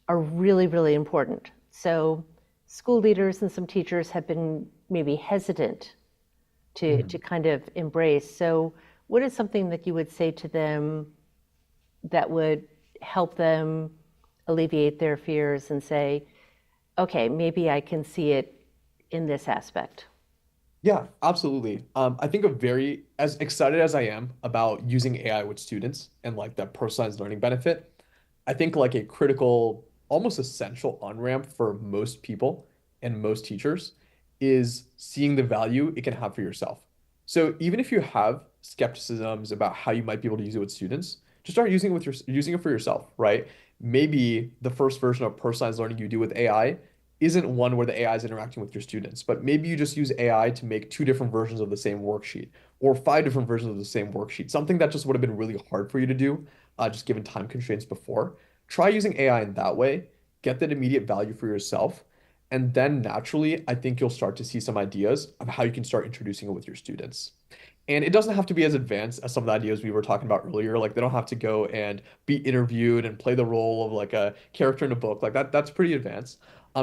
are really, really important. So school leaders and some teachers have been maybe hesitant to Mhm. kind of embrace. So what is something that you would say to them that would help them alleviate their fears and say, okay, maybe I can see it in this aspect? Yeah, absolutely. I think as excited as I am about using AI with students and like that personalized learning benefit, I think like a critical, almost essential on-ramp for most people and most teachers is seeing the value it can have for yourself. So even if you have skepticisms about how you might be able to use it with students, just start using it for yourself, right? Maybe the first version of personalized learning you do with AI isn't one where the AI is interacting with your students, but maybe you just use AI to make two different versions of the same worksheet or five different versions of the same worksheet, something that just would have been really hard for you to do, just given time constraints before. Try using AI in that way, get that immediate value for yourself, and then naturally, I think you'll start to see some ideas of how you can start introducing it with your students. And it doesn't have to be as advanced as some of the ideas we were talking about earlier. Like they don't have to go and be interviewed and play the role of like a character in a book. Like that's pretty advanced.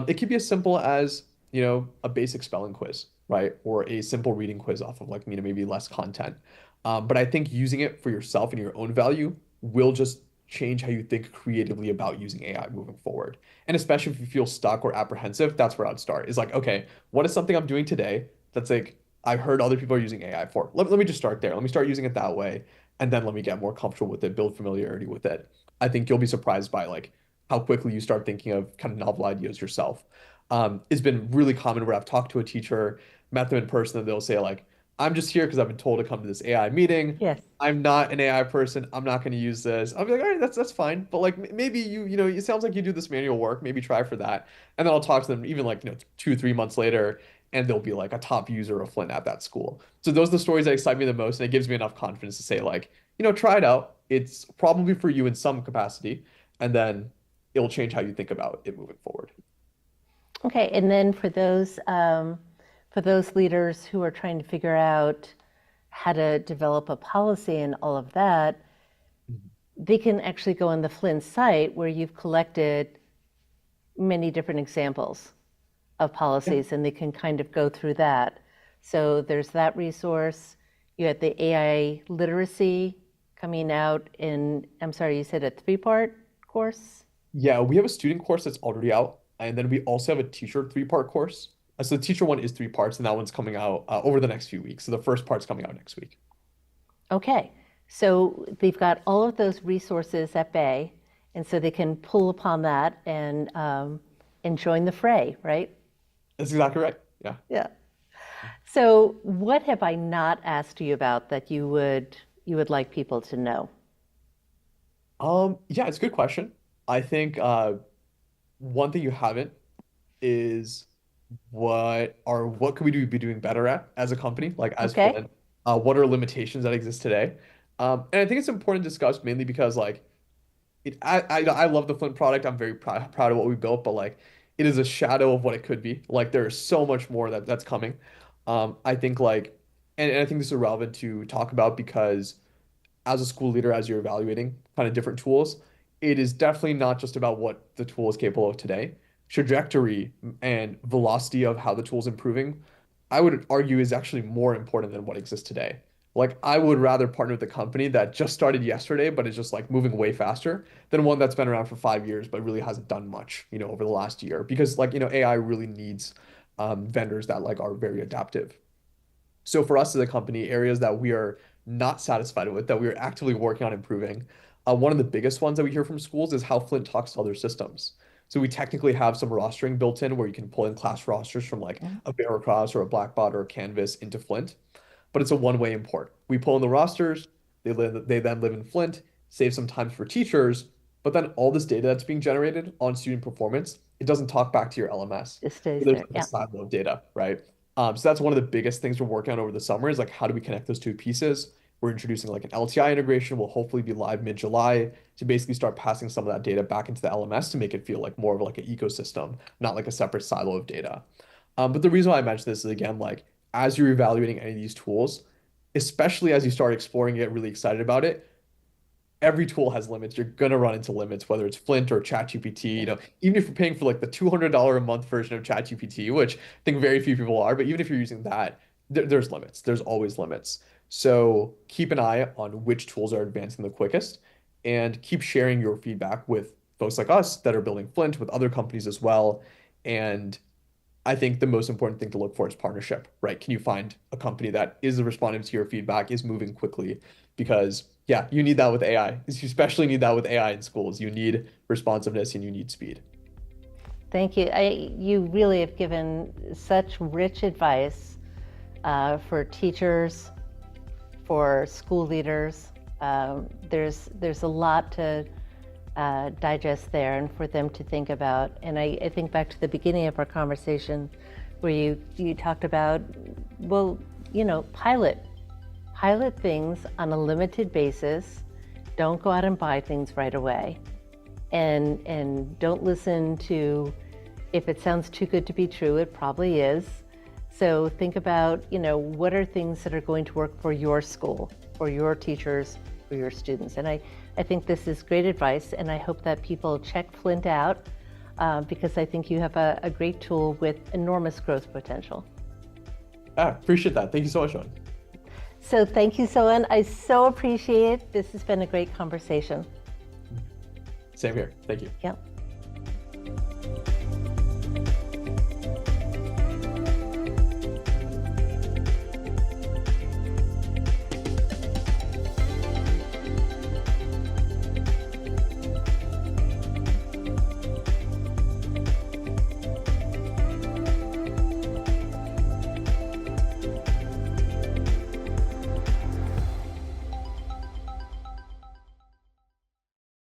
It could be as simple as, a basic spelling quiz, right? Or a simple reading quiz off of like, maybe less content. But I think using it for yourself and your own value will just change how you think creatively about using AI moving forward. And especially if you feel stuck or apprehensive, that's where I'd start. Is like, okay, what is something I'm doing today that's like I've heard other people are using AI for? Let me just start there. Let me start using it that way, and then let me get more comfortable with it, build familiarity with it. I think you'll be surprised by like how quickly you start thinking of kind of novel ideas yourself. It's been really common where I've talked to a teacher, met them in person, and they'll say like, "I'm just here because I've been told to come to this AI meeting. Yes. I'm not an AI person. I'm not going to use this." I'll be like, "All right, that's fine, but like maybe you know, it sounds like you do this manual work. Maybe try for that." And then I'll talk to them even like 2, 3 months later, and they'll be like a top user of Flint at that school. So those are the stories that excite me the most, and it gives me enough confidence to say like, try it out. It's probably for you in some capacity, and then it'll change how you think about it moving forward. Okay, and then for those leaders who are trying to figure out how to develop a policy and all of that, they can actually go on the Flint site where you've collected many different examples of Yeah. policies, and they can kind of go through that. So there's that resource. You had the AI literacy coming out in, I'm sorry, you said a 3-part course? Yeah, we have a student course that's already out, and then we also have a teacher 3-part course. So the teacher one is 3 parts, and that one's coming out over the next few weeks. So the first part's coming out next week. Okay, so they've got all of those resources at bay, and so they can pull upon that and join the fray, right? That's exactly right. Yeah. Yeah. So what have I not asked you about that you would like people to know? Yeah, it's a good question. I think one thing you haven't is what could we be doing better at as a company, like as Okay. Flint? What are limitations that exist today? And I think it's important to discuss mainly because like I love the Flint product. I'm very proud of what we built, but like it is a shadow of what it could be. Like there is so much more that's coming. I think like and I think this is relevant to talk about because as a school leader, as you're evaluating kind of different tools, it is definitely not just about what the tool is capable of today. Trajectory and velocity of how the tool is improving, I would argue is actually more important than what exists today. Like I would rather partner with a company that just started yesterday, but is just like moving way faster than one that's been around for 5 years, but really hasn't done much, over the last year. Because like, AI really needs vendors that like are very adaptive. So for us as a company, areas that we are not satisfied with, that we are actively working on improving, one of the biggest ones that we hear from schools is how Flint talks to other systems. So we technically have some rostering built in where you can pull in class rosters from like Mm. a Veracross or a Blackbot or a Canvas into Flint, but it's a one-way import. We pull in the rosters, they then live in Flint, save some time for teachers, but then all this data that's being generated on student performance, it doesn't talk back to your LMS. It stays There's there. like a Yeah. silo of data, right? So that's one of the biggest things we're working on over the summer is like how do we connect those two pieces? We're introducing like an LTI integration. We'll hopefully be live mid-July to basically start passing some of that data back into the LMS to make it feel like more of like an ecosystem, not like a separate silo of data. But the reason why I mention this is again, like as you're evaluating any of these tools, especially as you start exploring it, really excited about it, every tool has limits. You're gonna run into limits, whether it's Flint or ChatGPT. Yeah. Even if you're paying for like the $200 a month version of ChatGPT, which I think very few people are, but even if you're using that, there's limits. There's always limits. So keep an eye on which tools are advancing the quickest, and keep sharing your feedback with folks like us that are building Flint with other companies as well. And I think the most important thing to look for is partnership, right? Can you find a company that is responding to your feedback, is moving quickly? Because yeah, you need that with AI. You especially need that with AI in schools. You need responsiveness and you need speed. Thank you. You really have given such rich advice for teachers, for school leaders. There's a lot to digest there and for them to think about. And I think back to the beginning of our conversation where you talked about, well, pilot things on a limited basis. Don't go out and buy things right away. And don't listen to, if it sounds too good to be true, it probably is. So think about, what are things that are going to work for your school, for your teachers, for your students. And I think this is great advice, and I hope that people check Flint out because I think you have a great tool with enormous growth potential. Appreciate that. Thank you so much, Sean. So thank you, Sohan. I so appreciate it. This has been a great conversation. Same here. Thank you. Yep.